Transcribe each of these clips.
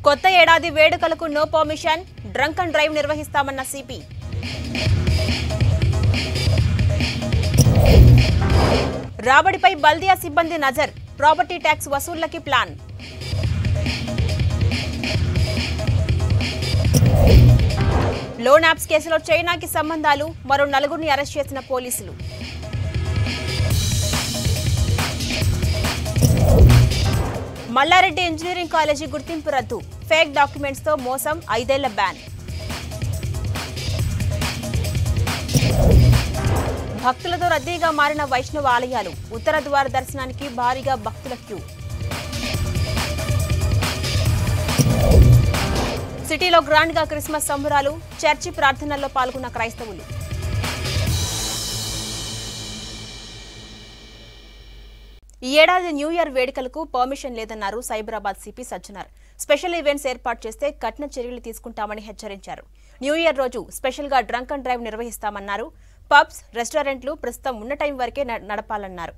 కొత్త ఏడాది వేడుకలకు no permission, drunk and drive నిర్వహిస్తామన్న సిపి. రాబడిపై బల్దియా సిబ్బంది నజర్, ప్రాపర్టీ ట్యాక్స్ వసూళ్లకి ప్లాన్. లోన్ యాప్స్ కేసులో చైనాకి సంబంధాలు, మరో 4గురిని అరెస్ట్ చేసిన పోలీసులు. మల్లారెడ్డి ఇంజనీరింగ్ కాలేజీ గుర్తింపు రద్దు, ఫేక్ డాక్యుమెంట్స్ తో మోసం, 5 ఏళ్ల బ్యాన్. భక్తులతో రద్దీగా మారిన వైష్ణవ ఆలయాలు, ఉత్తర ద్వార దర్శనానికి భారీగా భక్తుల క్యూ. సిటీలో గ్రాండ్ గా క్రిస్మస్ సంబరాలు, చర్చి ప్రార్థనల్లో పాల్గొన్న క్రైస్తవులు. ఈ ఏడాది న్యూ ఇయర్ వేడుకలకు పర్మిషన్ లేదన్నారు Cyberabad CP Sajjanar. Special events ఏర్పాటు చేస్తే కఠిన చర్యలు తీసుకుంటామని హెచ్చరించారు. న్యూ ఇయర్ రోజు స్పెషల్ గా డ్రంక్ అండ్ డ్రైవ్ నిర్వహిస్తామన్నారు. పబ్స్, రెస్టారెంట్లు ప్రస్తుతం ఉన్న టైం వరకే నడపాలన్నారు.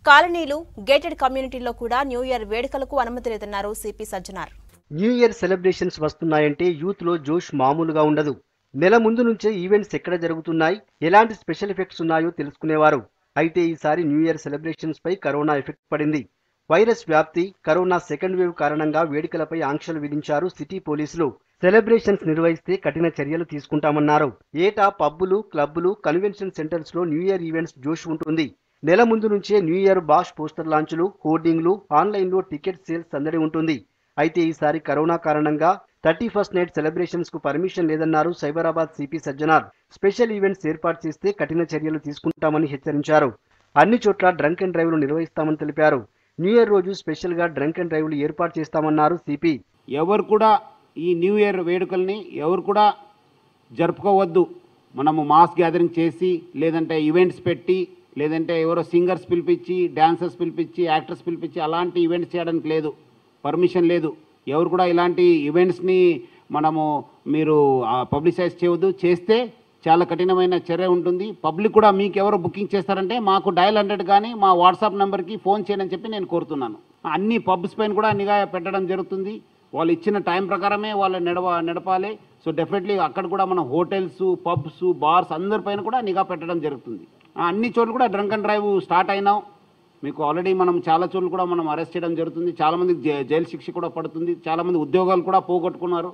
కాలనీలు, గేటెడ్ కమ్యూనిటీల్లో కూడా న్యూ ఇయర్ వేడుకలకు అనుమతి లేదన్నారు CP Sajjanar. New year celebrations వస్తున్నాయంటే యూత్ లో జోష్ మామూలుగా ఉండదు. నెల ముందు నుంచే ఈవెంట్స్ ఎక్కడ జరుగుతున్నాయి, ఎలాంటి స్పెషల్ ఎఫెక్ట్స్ ఉన్నాయో తెలుసుకునేవారు. అయితే ఈసారి న్యూ ఇయర్ సెలబ్రేషన్స్ పై కరోనా ఎఫెక్ట్ పడింది. వైరస్ వ్యాప్తి, కరోనా సెకండ్ వేవ్ కారణంగా వేడుకలపై ఆంక్షలు విధించారు సిటీ పోలీసులు. సెలబ్రేషన్స్ నిర్వహిస్తే కఠిన చర్యలు తీసుకుంటామన్నారు. ఏటా పబ్బులు, క్లబ్బులు, కన్వెన్షన్ సెంటర్స్ లో న్యూ ఇయర్ ఈవెంట్స్ జోష్ ఉంటుంది. నెల ముందు నుంచే న్యూ ఇయర్ బాష్ పోస్టర్ లాంచ్లు, హోర్డింగ్లు, ఆన్లైన్లో టికెట్ సేల్స్ సందడి ఉంటుంది. అయితే ఈసారి కరోనా కారణంగా 31st నైట్ సెలబ్రేషన్స్ కు పర్మిషన్ లేదన్నారు Cyberabad CP Sajjanar. Special events ఏర్పాటు చేస్తే కఠిన చర్యలు తీసుకుంటామని హెచ్చరించారు. అన్ని చోట్ల డ్రంక్ అండ్ డ్రైవ్లు నిర్వహిస్తామని తెలిపారు. న్యూ ఇయర్ రోజు స్పెషల్ గా డ్రంక్ అండ్ డ్రైవ్లు ఏర్పాటు చేస్తామన్నారు సిపి. ఎవరు కూడా ఈ న్యూ ఇయర్ వేడుకల్ని ఎవరు కూడా జరుపుకోవద్దు. మనము మాస్ గ్యాదరింగ్ చేసి, లేదంటే ఈవెంట్స్ పెట్టి, లేదంటే ఎవరో సింగర్స్ పిలిపించి, డాన్సర్స్ పిలిపించి, యాక్టర్స్ పిలిపించి అలాంటి ఈవెంట్స్ చేయడానికి లేదు, పర్మిషన్ లేదు. ఎవరు కూడా ఇలాంటి ఈవెంట్స్ని మీరు పబ్లిసైజ్ చేయవద్దు. చేస్తే చాలా కఠినమైన చర్య ఉంటుంది. పబ్లిక్ కూడా మీకు ఎవరు బుకింగ్ చేస్తారంటే మాకు డయల్ 100 కానీ మా వాట్సాప్ నెంబర్కి ఫోన్ చేయని చెప్పి నేను కోరుతున్నాను. అన్ని పబ్స్ పైన కూడా నిఘా పెట్టడం జరుగుతుంది. వాళ్ళు ఇచ్చిన టైం ప్రకారమే వాళ్ళు నడపాలి. సో డెఫినెట్లీ అక్కడ కూడా మనం హోటల్స్, పబ్స్, బార్స్ అందరిపైన కూడా నిఘా పెట్టడం జరుగుతుంది. అన్ని చోట్ల కూడా డ్రంక్ అండ్ డ్రైవ్ స్టార్ట్ అయినాం. మీకు ఆల్రెడీ మనం చాలా చోట్ల కూడా మనం అరెస్ట్ చేయడం జరుగుతుంది. చాలామందికి జైలు శిక్ష కూడా పడుతుంది. చాలామంది ఉద్యోగాలు కూడా పోగొట్టుకున్నారు.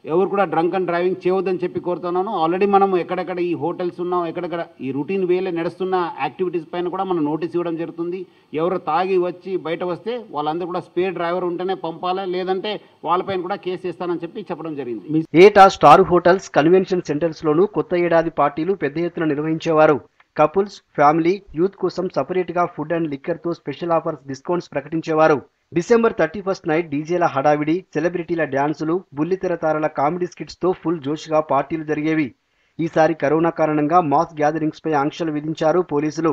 ఎవరు కూడా డ్రంక్ అండ్ డ్రైవింగ్ చేయవద్దని చెప్పి కోరుతున్నాను. ఆల్రెడీ మనం ఎక్కడెక్కడ ఈ హోటల్స్ ఉన్నాం, ఎక్కడెక్కడ ఈ రొటీన్ వేలో నడుస్తున్న యాక్టివిటీస్ పైన కూడా మనం నోటీస్ ఇవ్వడం జరుగుతుంది. ఎవరు తాగి వచ్చి బయట వస్తే వాళ్ళందరూ కూడా స్పేర్ డ్రైవర్ ఉంటేనే పంపాలి, లేదంటే వాళ్ళపైన కూడా కేసు వేస్తానని చెప్పి చెప్పడం జరిగింది. ఏటా స్టార్ హోటల్స్, కన్వెన్షన్ సెంటర్స్ లోనూ కొత్త ఏడాది పార్టీలు పెద్ద ఎత్తున నిర్వహించేవారు. కపుల్స్, ఫ్యామిలీ, యూత్ కోసం సపరేట్ గా ఫుడ్ అండ్ లిక్కర్ తో స్పెషల్ ఆఫర్స్, డిస్కౌంట్స్ ప్రకటించేవారు. డిసెంబర్ 31st నైట్ డీజేల హడావిడి, సెలబ్రిటీల డ్యాన్సులు, బుల్లితెర తారల కామెడీ స్కిట్స్ తో ఫుల్ జోష్ గా పార్టీలు జరిగేవి. ఈసారి కరోనా కారణంగా మాస్ గ్యాదరింగ్స్ పై ఆంక్షలు విధించారు పోలీసులు.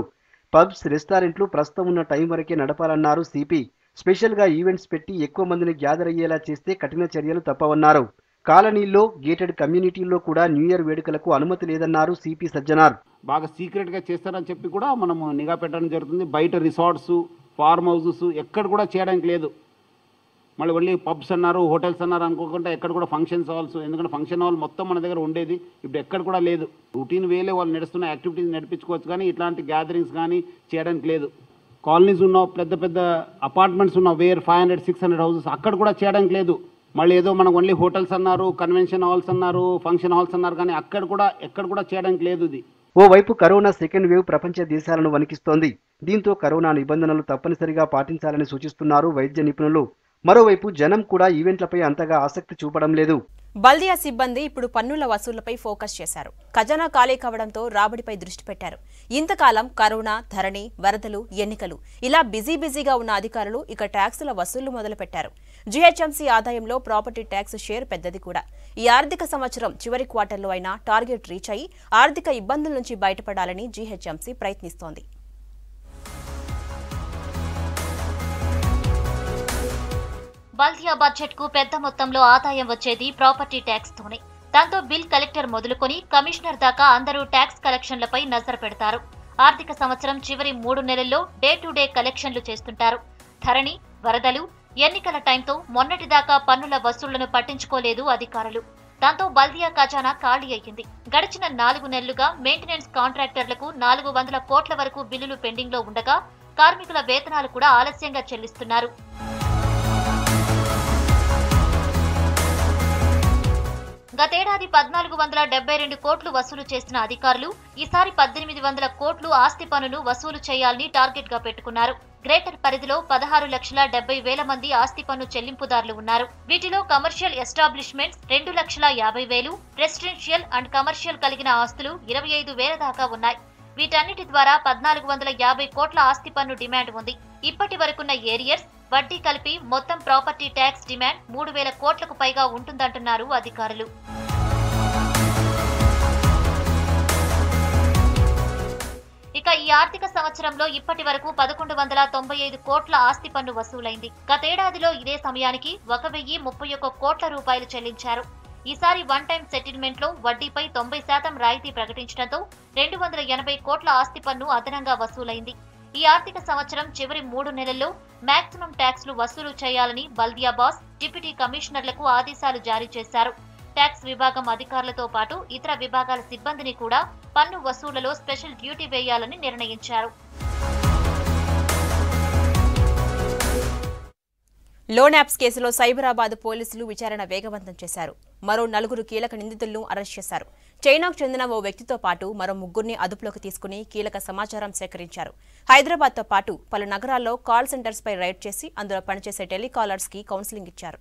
పబ్స్, రెస్టారెంట్లు ప్రస్తుతం ఉన్న టైం వరకే నడపాలన్నారు సిపి. స్పెషల్ గా ఈవెంట్స్ పెట్టి ఎక్కువ మందిని గ్యాదర్ అయ్యేలా చేస్తే కఠిన చర్యలు తప్పవన్నారు. కాలనీల్లో, గేటెడ్ కమ్యూనిటీల్లో కూడా న్యూ ఇయర్ వేడుకలకు అనుమతి లేదన్నారు సిపి సజ్జనార్. బాగా సీక్రెట్గా చేస్తారని చెప్పి కూడా మనము నిఘా పెట్టడం జరుగుతుంది. బయట రిసార్ట్స్, ఫార్మ్ హౌసెస్ ఎక్కడ కూడా చేయడానికి లేదు. మళ్ళీ పబ్స్ అన్నారు, హోటల్స్ అన్నారు అనుకోకుండా ఎక్కడ కూడా ఫంక్షన్స్ హాల్స్, ఎందుకంటే ఫంక్షన్ హాల్ మొత్తం మన దగ్గర ఉండేది, ఇప్పుడు ఎక్కడ కూడా లేదు. రొటీన్ వేలే వాళ్ళు నడుస్తున్న యాక్టివిటీస్ నడిపించుకోవచ్చు, కానీ ఇట్లాంటి గ్యాదరింగ్స్ కానీ చేయడానికి లేదు. కాలనీస్ ఉన్న పెద్ద పెద్ద అపార్ట్మెంట్స్ ఉన్న 500-600 హౌసెస్ అక్కడ కూడా చేయడానికి లేదు. మళ్ళీ ఏదో మనకు ఓన్లీ హోటల్స్ అన్నారు, కన్వెన్షన్ హాల్స్ అన్నారు, ఫంక్షన్ హాల్స్ అన్నారు, కానీ ఎక్కడ కూడా చేయడానికి లేదు. ఇది ఓవైపు కరోనా సెకండ్ వేవ్ ప్రపంచ దేశాలను వణికిస్తోంది. దీంతో కరోనా నిబంధనలు తప్పనిసరిగా పాటించాలని సూచిస్తున్నారు వైద్య నిపుణులు. మరోవైపు జనం కూడా ఈవెంట్లపై అంతగా ఆసక్తి చూపడం లేదు. బల్దియా సిబ్బంది ఇప్పుడు పన్నుల వసూళ్లపై ఫోకస్ చేశారు. ఖజానా ఖాళీ కావడంతో రాబడిపై దృష్టి పెట్టారు. ఇంతకాలం కరోనా, ధరణి, వరదలు, ఎన్నికలు ఇలా బిజీగా ఉన్న అధికారులు ఇక ట్యాక్సుల వసూళ్లు మొదలుపెట్టారు. జీహెచ్ఎంసీ ఆదాయంలో ప్రాపర్టీ ట్యాక్స్ షేర్ పెద్దది కూడా. ఈ ఆర్థిక సంవత్సరం చివరి క్వార్టర్లో అయినా టార్గెట్ రీచ్ అయి ఆర్థిక ఇబ్బందుల నుంచి బయటపడాలని జీహెచ్ఎంసీ ప్రయత్నిస్తోంది. బల్దియా బడ్జెట్ కు పెద్ద మొత్తంలో ఆదాయం వచ్చేది ప్రాపర్టీ ట్యాక్స్ తోనే. దాంతో బిల్ కలెక్టర్ మొదలుకొని కమిషనర్ దాకా అందరూ ట్యాక్స్ కలెక్షన్లపై నజర్ పెడతారు. ఆర్థిక సంవత్సరం చివరి 3 నెలల్లో డే టు డే కలెక్షన్లు చేస్తుంటారు. ధరణి, వరదలు, ఎన్నికల టైంతో మొన్నటిదాకా పన్నుల వసూళ్లను పట్టించుకోలేదు అధికారులు. దాంతో బల్దియా ఖజానా ఖాళీ అయ్యింది. గడిచిన 4 నెలలుగా మెయింటెనెన్స్ కాంట్రాక్టర్లకు 400 కోట్ల వరకు బిల్లులు పెండింగ్లో ఉండగా కార్మికుల వేతనాలు కూడా ఆలస్యంగా చెల్లిస్తున్నారు. గతేడాది 1472 కోట్లు వసూలు చేసిన అధికారులు ఈసారి 1800 కోట్లు ఆస్తి పన్నును వసూలు చేయాలని టార్గెట్ గా పెట్టుకున్నారు. గ్రేటర్ పరిధిలో 16,70,000 మంది ఆస్తి పన్ను చెల్లింపుదారులు ఉన్నారు. వీటిలో commercial establishments 2,50,000, residential and commercial కలిగిన ఆస్తులు 25,000 దాకా ఉన్నాయి. వీటన్నిటి ద్వారా 1,450 కోట్ల ఆస్తి పన్ను డిమాండ్ ఉంది. ఇప్పటి వరకున్న ఏరియర్స్, వడ్డీ కలిపి మొత్తం ప్రాపర్టీ ట్యాక్స్ డిమాండ్ 3,000 కోట్లకు పైగా ఉంటుందంటున్నారు అధికారులు. ఇక ఈ ఆర్థిక సంవత్సరంలో ఇప్పటి వరకు 1,195 కోట్ల ఆస్తి పన్ను వసూలైంది. గతేడాదిలో ఇదే సమయానికి 1,031 కోట్ల రూపాయలు చెల్లించారు. ఈసారి వన్ టైం సెటిల్మెంట్ లో వడ్డీపై 90% రాయితీ ప్రకటించడంతో 280 కోట్ల ఆస్తి పన్ను అదనంగా వసూలైంది. ఈ ఆర్థిక సంవత్సరం చివరి 3 నెలల్లో మాక్సిమం ట్యాక్స్లు వసూలు చేయాలని బల్దియా బాస్, డిప్యూటీ కమిషనర్లకు ఆదేశాలు జారీ చేశారు. ట్యాక్స్ విభాగం అధికారులతో పాటు ఇతర విభాగాల సిబ్బందిని కూడా పన్ను వసూళ్లలో స్పెషల్ డ్యూటీ వేయాలని నిర్ణయించారు. లోన్ యాప్స్ కేసులో సైబరాబాద్ పోలీసులు విచారణ వేగవంతం చేశారు. మరో 4 కీలక నిందితులను అరెస్ట్ చేశారు. చైనాకు చెందిన ఓ వ్యక్తితో పాటు మరో 3 అదుపులోకి తీసుకుని కీలక సమాచారం సేకరించారు. హైదరాబాద్తో పాటు పలు నగరాల్లో కాల్ సెంటర్స్పై రైడ్ చేసి అందులో పనిచేసే టెలికాలర్స్ కి కౌన్సిలింగ్ ఇచ్చారు.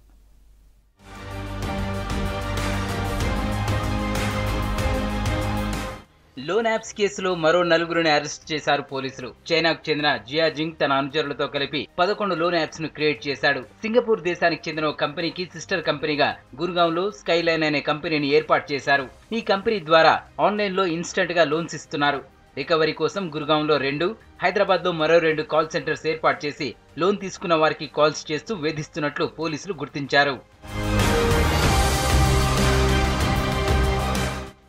లోన్ యాప్స్ కేసులో మరో 4 అరెస్ట్ చేశారు పోలీసులు. చైనాకు చెందిన జియాజింగ్ తన అనుచరులతో కలిపి 11 లోన్ యాప్స్ ను క్రియేట్ చేశాడు. సింగపూర్ దేశానికి చెందిన ఓ కంపెనీకి సిస్టర్ కంపెనీగా గుర్గాంలో స్కైలైన్ అనే కంపెనీని ఏర్పాటు చేశారు. ఈ కంపెనీ ద్వారా ఆన్లైన్ లో ఇన్స్టెంట్ గా లోన్స్ ఇస్తున్నారు. రికవరీ కోసం గుర్గాంలో 2, హైదరాబాద్ లో మరో 2 కాల్ సెంటర్స్ ఏర్పాటు చేసి లోన్ తీసుకున్న వారికి కాల్స్ చేస్తూ వేధిస్తున్నట్లు పోలీసులు గుర్తించారు.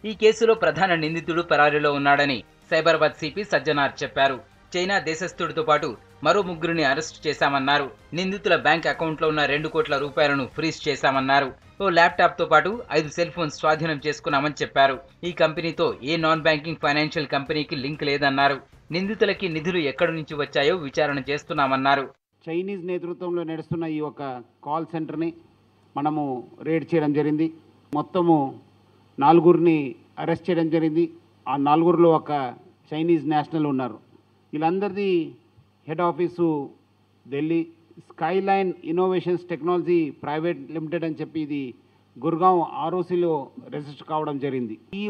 ఈ కేసులో ప్రధాన నిందితుడు పరారీలో ఉన్నాడని సైబరాబాద్ సిపి సజ్జనార్ చెప్పారు. చైనా దేశస్థుడితో పాటు మరో 3 అరెస్టు చేశామన్నారు. నిందితుల బ్యాంక్ అకౌంట్లో ఉన్న 2 కోట్ల రూపాయలను ఫ్రీజ్ చేశామన్నారు. ఓ ల్యాప్టాప్ తో పాటు 5 సెల్ ఫోన్స్ స్వాధీనం చేసుకున్నామని చెప్పారు. ఈ కంపెనీతో ఏ నాన్ బ్యాంకింగ్ ఫైనాన్షియల్ కంపెనీకి లింక్ లేదన్నారు. నిందితులకి నిధులు ఎక్కడి నుంచి వచ్చాయో విచారణ చేస్తున్నామన్నారు. చైనీస్ నేతృత్వంలో నడుస్తున్న ఈ ఒక కాల్ సెంటర్ని మనము రేడ్ చేయడం జరిగింది. మొత్తము 4 అరెస్ట్ చేయడం జరిగింది. ఆ 4లో ఒక చైనీస్ నేషనల్ ఉన్నారు. వీళ్ళందరిది head office Delhi, skyline innovations technology private limited అని చెప్పి ఇది గుర్గాం ROCలో రిజిస్టర్ కావడం జరిగింది. ఈ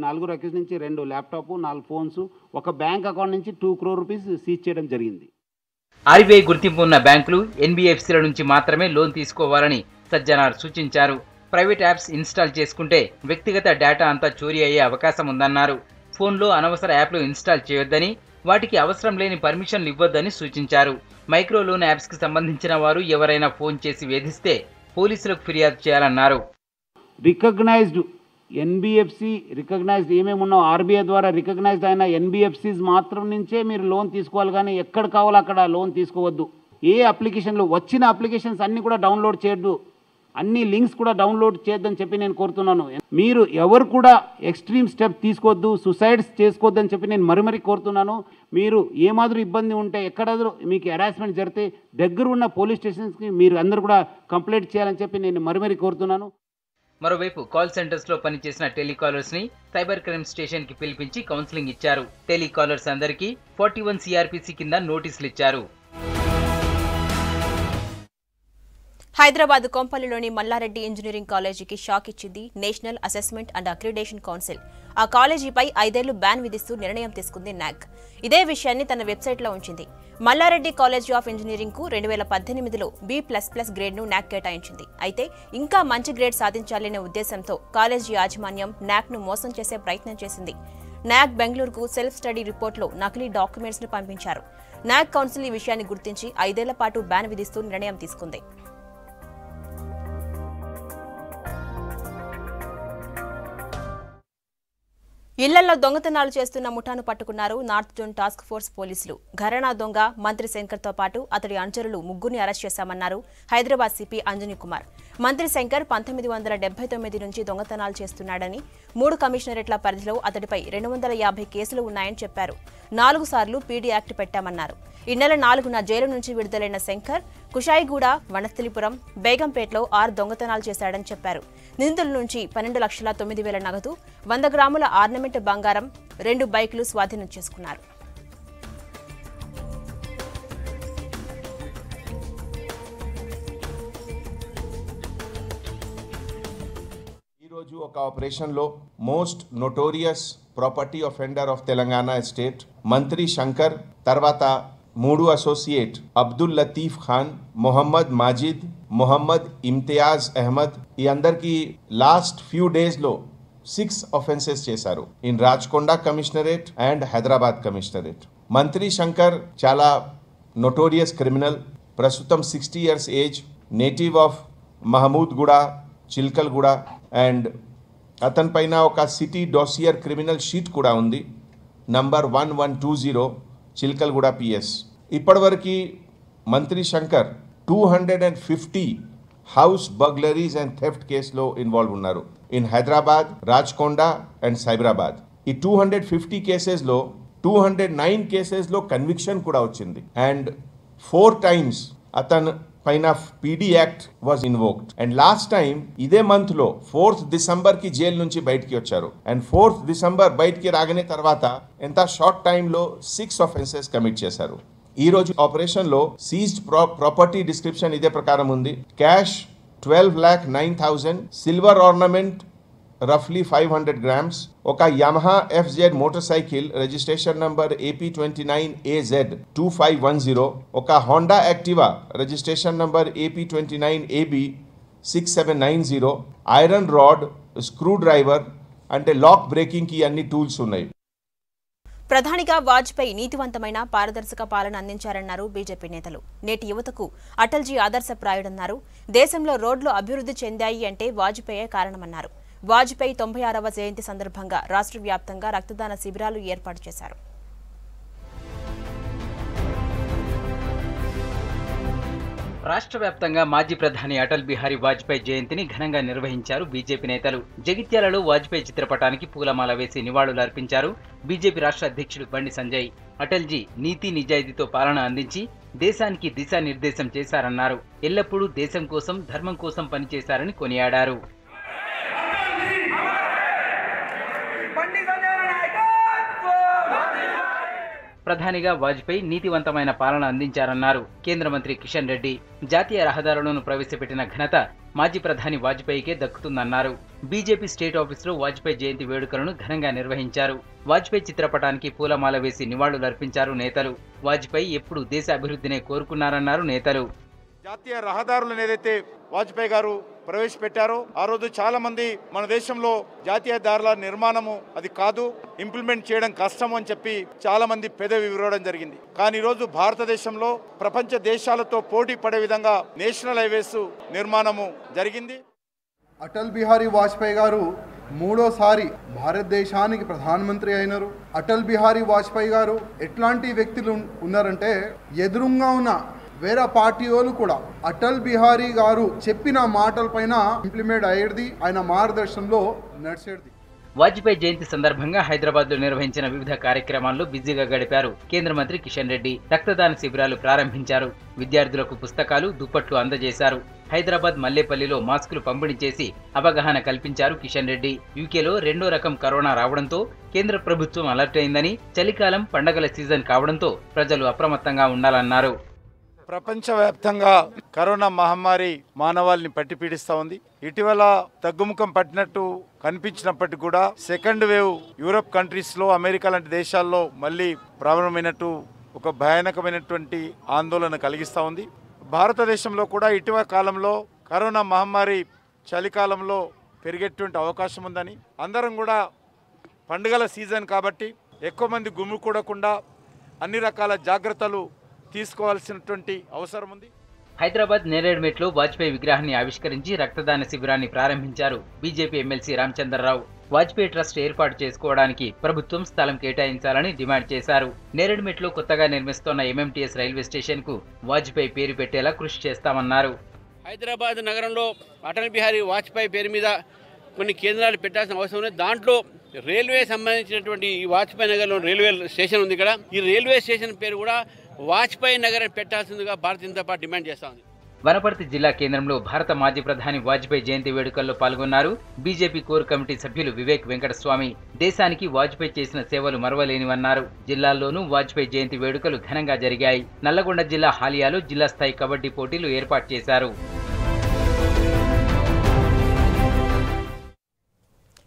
4 అక్యూజ్ నుంచి 2 ల్యాప్టాప్, 4 ఫోన్స్, ఒక బ్యాంక్ అకౌంట్ నుంచి 2 crore rupees సీజ్ చేయడం జరిగింది. RBI గుర్తింపు ఉన్న బ్యాంకులు NBFCల నుంచి మాత్రమే లోన్ తీసుకోవాలని సజ్జనార్ సూచించారు. ప్రైవేట్ యాప్స్ ఇన్స్టాల్ చేసుకుంటే వ్యక్తిగత డేటా అంతా చోరీ అయ్యే అవకాశం ఉందన్నారు. ఫోన్లో అనవసర యాప్లు ఇన్స్టాల్ చేయొద్దని, వాటికి అవసరం లేని పర్మిషన్లు ఇవ్వొద్దని సూచించారు. మైక్రో లోన్ యాప్స్ కి సంబంధించిన వారు ఎవరైనా ఫోన్ చేసి వేధిస్తే పోలీసులకు ఫిర్యాదు చేయాలన్నారు. రికగ్నైజ్డ్ NBFC రికగ్నైజ్డ్ ఏమేమున్నా RBI ద్వారా రికగ్నైజ్డ్ అయిన NBFCs మాత్రం నుంచే మీరు లోన్ తీసుకోవాలి, కానీ ఎక్కడ కావాలో అక్కడ లోన్ తీసుకోవద్దు. ఏ అప్లికేషన్లో వచ్చిన అప్లికేషన్స్ అన్నీ కూడా డౌన్లోడ్ చేయొద్దు, అన్ని లింక్స్ కూడా డౌన్లోడ్ చేయొద్దని చెప్పి నేను కోరుతున్నాను. మీరు ఎవరు కూడా ఎక్స్ట్రీమ్ స్టెప్ తీసుకోవద్దు, సుసైడ్స్ చేసుకోవద్దని చెప్పి నేను మరీ కోరుతున్నాను. మీరు ఏ మాదిరి ఇబ్బంది ఉంటే, ఎక్కడాದರೂ మీకు హెరాస్మెంట్ జరిగితే దగ్గర ఉన్న పోలీస్ స్టేషన్స్కి మీరు అందరూ కూడా కంప్లైంట్ చేయాలని చెప్పి నేను మరీ కోరుతున్నాను. మరోవైపు కాల్ సెంటర్స్ లో పనిచేసిన టెలికాలర్స్ ని సైబర్ క్రైమ్ స్టేషన్ కి పిలిపించి కౌన్సిలింగ్ ఇచ్చారు. టెలికాలర్స్ అందరికీ 41 CRPC కింద నోటీసులు ఇచ్చారు. హైదరాబాద్ కొంపల్లిలోని మల్లారెడ్డి ఇంజనీరింగ్ కాలేజీకి షాక్ ఇచ్చింది national assessment and accreditation council. ఆ కాలేజీపై 5 ఏళ్లు బ్యాన్ విధిస్తూ నిర్ణయం తీసుకుంది నాక్. ఇదే విషయాన్ని తన వెబ్సైట్లో ఉంచింది. మల్లారెడ్డి కాలేజ్ ఆఫ్ ఇంజనీరింగ్ కు 2018లో B++ గ్రేడ్ను నాక్ కేటాయించింది. అయితే ఇంకా మంచి గ్రేడ్ సాధించాలనే ఉద్దేశంతో కాలేజీ యాజమాన్యం నాక్ను మోసం చేసే ప్రయత్నం చేసింది. నాక్ బెంగళూరుకు సెల్ఫ్ స్టడీ రిపోర్ట్లో నకిలీ డాక్యుమెంట్స్ ను పంపించారు. నాక్ కౌన్సిల్ ఈ విషయాన్ని గుర్తించి 5 ఏళ్ల పాటు బ్యాన్ విధిస్తూ నిర్ణయం తీసుకుంది. ఇళ్లలో దొంగతనాలు చేస్తున్న ముఠాను పట్టుకున్నారు నార్త్ జోన్ టాస్క్ ఫోర్స్ పోలీసులు. ఘరానా దొంగ మంత్రి శంకర్తో పాటు అతడి అనుచరులు ముగ్గురిని అరెస్ట్ చేశామన్నారు హైదరాబాద్ సిపి అంజనీ కుమార్. మంత్రి శంకర్ 1979 నుంచి దొంగతనాలు చేస్తున్నాడని, 3 కమిషనరేట్ల పరిధిలో అతడిపై 250 కేసులు ఉన్నాయని చెప్పారు. 4 సార్లు పీడీ యాక్ట్ పెట్టామన్నారు. ఈ నెల 4న జైలు నుంచి విడుదలైన శంకర్ కుషాయిగూడ, వనస్థలిపురం, బేగంపేటలో 6 దొంగతనాలు చేశాడని చెప్పారు. నిందితుల నుంచి 12,09,000 నగదు, 100 గ్రాముల ఆర్నమెంట్ బంగారం, 2 బైకులు స్వాధీనం చేసుకున్నారు. ఈరోజు ఒక ఆపరేషన్లో most notorious property offender of Telangana state Mantri Shankar, తర్వాత 3 అసోసియేట్ అబ్దుల్ లతీఫ్ ఖాన్, మొహమ్మద్ మాజిద్, మొహమ్మద్ ఇమ్తియాజ్ అహ్మద్, ఈ అందరికీ లాస్ట్ ఫ్యూ డేస్లో 6 offenses చేశారు in Rachakonda commissionerate and Hyderabad commissionerate. Mantri Shankar చాలా నోటోరియస్ క్రిమినల్, ప్రస్తుతం 60 years age, native of Mahmoodguda, Chilkalguda, and అతని పైన ఒక సిటీ డోసియర్ క్రిమినల్ షీట్ కూడా ఉంది, నంబర్ 1120 చిల్కల్గూడ పిఎస్. ఇప్పటివరకు మంత్రి శంకర్ 250 హౌస్ బర్గ్లరీస్ అండ్ థెఫ్ట్ కేసులో ఇన్వాల్వ్ ఉన్నారు ఇన్ హైదరాబాద్, రాచకొండ అండ్ సైబరాబాద్. ఈ 250 కేసెస్లో 209 కేసెస్లో కన్విక్షన్ కూడా వచ్చింది అండ్ 4 times అతను పైన PD act was invoked. And last time ఇదే మంత్ లో 4th December కి జైలు నుంచి బయటికి వచ్చారు అండ్ 4th December బయటికి రాగానే తర్వాత ఎంత షార్ట్ టైంలో 6 offenses కమిట్ చేశారు. ఈ రోజు ఆపరేషన్ లో సీజ్డ్ ప్రాపర్టీ డిస్క్రిప్షన్ ఇదే ప్రకారం ఉంది. క్యాష్ 12,09,000, సిల్వర్ ఆర్నమెంట్ రఫ్లీ 500 grams, ఒక Yamaha FZ motor cycle registration number AP29AZ 2510, ఒక Honda Activa registration number AP29AB 6790, iron rod, screw driver అంటే లాక్ బ్రేకింగ్ కి అన్ని టూల్స్ ఉన్నాయి. ప్రధానిగా వాజ్పేయి నీతివంతమైన పారదర్శక పాలన అందించారన్నారు బీజేపీ నేతలు. నేటి యువతకు అటల్జీ ఆదర్శప్రాయుడన్నారు. దేశంలో రోడ్లు అభివృద్ధి చెందాయి అంటే వాజ్పేయే కారణమన్నారు. వాజ్పేయి 96వ జయంతి సందర్భంగా రాష్ట్ర వ్యాప్తంగా రక్తదాన శిబిరాలు ఏర్పాటు చేశారు. రాష్ట్ర వ్యాప్తంగా మాజీ ప్రధాని అటల్ బిహారీ వాజ్పేయి జయంతిని ఘనంగా నిర్వహించారు బీజేపీ నేతలు. జగిత్యాలలో వాజ్పేయి చిత్రపటానికి పూలమాల వేసి నివాళులు అర్పించారు బీజేపీ రాష్ట్ర అధ్యక్షుడు బండి సంజయ్. అటల్జీ నీతి నిజాయితీతో పాలన అందించి దేశానికి దిశానిర్దేశం చేశారన్నారు. ఎల్లప్పుడూ దేశం కోసం, ధర్మం కోసం పనిచేశారని కొనియాడారు. ప్రధానిగా వాజ్పేయి నీతివంతమైన పాలన అందించారన్నారు కేంద్ర మంత్రి కిషన్ రెడ్డి. జాతీయ రహదారులను ప్రవేశపెట్టిన ఘనత మాజీ ప్రధాని వాజ్పేయికే దక్కుతుందన్నారు. బీజేపీ స్టేట్ ఆఫీసులో వాజ్పేయి జయంతి వేడుకలను ఘనంగా నిర్వహించారు. వాజ్పేయి చిత్రపటానికి పూలమాల వేసి నివాళులర్పించారు నేతలు. వాజ్పేయి ఎప్పుడు దేశ అభివృద్ధినే కోరుకున్నారన్నారు నేతలు. జాతీయ రహదారులను ఏదైతే వాజ్పేయి గారు ప్రవేశపెట్టారో ఆ రోజు చాలా మంది మన దేశంలో జాతీయ దారుల నిర్మాణము అది కాదు, ఇంప్లిమెంట్ చేయడం కష్టం అని చెప్పి చాలా మంది పెదవి విరవడం జరిగింది. కానీ ఈరోజు భారతదేశంలో ప్రపంచ దేశాలతో పోటీ పడే విధంగా నేషనల్ హైవేస్ నిర్మాణము జరిగింది. అటల్ బిహారీ వాజ్పేయి గారు 3వసారి భారతదేశానికి ప్రధానమంత్రి అయినారు. అటల్ బిహారీ వాజ్పేయి గారు ఎట్లాంటి వ్యక్తులు ఉన్నారంటే ఎదురుగా ఉన్న వేరే పార్టీ వాళ్ళు కూడా అటల్ బిహారీ గారు చెప్పిన మాటలపైన ఇంప్లిమెంట్ అయ్యేది, ఆయన మార్గదర్శనంలో నడిచేది. వాజ్పేయి జయంతి సందర్భంగా హైదరాబాద్ లో నిర్వహించిన వివిధ కార్యక్రమాల్లో బిజీగా గడిపారు కేంద్ర మంత్రి కిషన్ రెడ్డి. రక్తదాన శిబిరాలు ప్రారంభించారు. విద్యార్థులకు పుస్తకాలు, దుప్పట్లు అందజేశారు. హైదరాబాద్ మల్లేపల్లిలో మాస్కులు పంపిణీ చేసి అవగాహన కల్పించారు కిషన్ రెడ్డి. యూకేలో 2వ రకం కరోనా రావడంతో కేంద్ర ప్రభుత్వం అలర్ట్ అయిందని, చలికాలం పండగల సీజన్ కావడంతో ప్రజలు అప్రమత్తంగా ఉండాలన్నారు. ప్రపంచవ్యాప్తంగా కరోనా మహమ్మారి మానవాళిని పట్టి పీడిస్తూ ఉంది. ఇటీవల తగ్గుముఖం పట్టినట్టు కనిపించినప్పటికీ కూడా సెకండ్ వేవ్ యూరప్ కంట్రీస్లో, అమెరికా లాంటి దేశాల్లో మళ్ళీ ప్రారంభమైనట్టు ఒక భయానకమైనటువంటి ఆందోళన కలిగిస్తూ ఉంది. భారతదేశంలో కూడా ఇటీవల కాలంలో కరోనా మహమ్మారి చలికాలంలో పెరిగేటువంటి అవకాశం ఉందని, అందరం కూడా పండుగల సీజన్ కాబట్టి ఎక్కువ మంది గుమికూడకుండా అన్ని రకాల జాగ్రత్తలు తీసుకోవాల్సినటువంటి అవసరం ఉంది. హైదరాబాద్ నేరేడ్మెట్లో వాజ్పేయి విగ్రహాన్ని ఆవిష్కరించి రక్తదాన శిబిరాన్ని ప్రారంభించారు BJP MLC Ramachandrarao. Vajpayee trust ఏర్పాటు చేసుకోవడానికి ప్రభుత్వం స్థలం కేటాయించాలని డిమాండ్ చేశారు. నేరేడుమెట్లో కొత్తగా నిర్మిస్తున్న ఎంఎంటీఎస్ రైల్వే స్టేషన్ కు వాజ్పేయి పేరు పెట్టేలా కృషి చేస్తామన్నారు. హైదరాబాద్ నగరంలో అటల్ బిహారీ వాజ్పేయి పేరు మీద కొన్ని కేంద్రాలు పెట్టాల్సిన అవసరం ఉంది. దాంట్లో రైల్వే సంబంధించినటువంటి ఈ వాజ్పేయి నగర్లో రైల్వే స్టేషన్ ఉంది. ఇక్కడ ఈ రైల్వే స్టేషన్ పేరు కూడా వాజ్పేయి నగర్ పెట్టాల్సిందిగా భారతీయ జనతా పార్టీ డిమాండ్ చేస్తా ఉంది. వనపర్తి జిల్లా కేంద్రంలో భారత మాజీ ప్రధాని వాజ్పేయి జయంతి వేడుకల్లో పాల్గొన్నారు. బీజేపీ కోర్ కమిటీ సభ్యులు వివేక్ వెంకటస్వామి దేశానికి వాజ్పేయి చేసిన సేవలు మరవలేనివన్నారు. జిల్లాల్లోనూ వాజ్పేయి జయంతి వేడుకలు ఘనంగా జరిగాయి. నల్లగొండ జిల్లా హాలియాలో జిల్లా స్థాయి కబడ్డీ పోటీలు ఏర్పాటు చేశారు.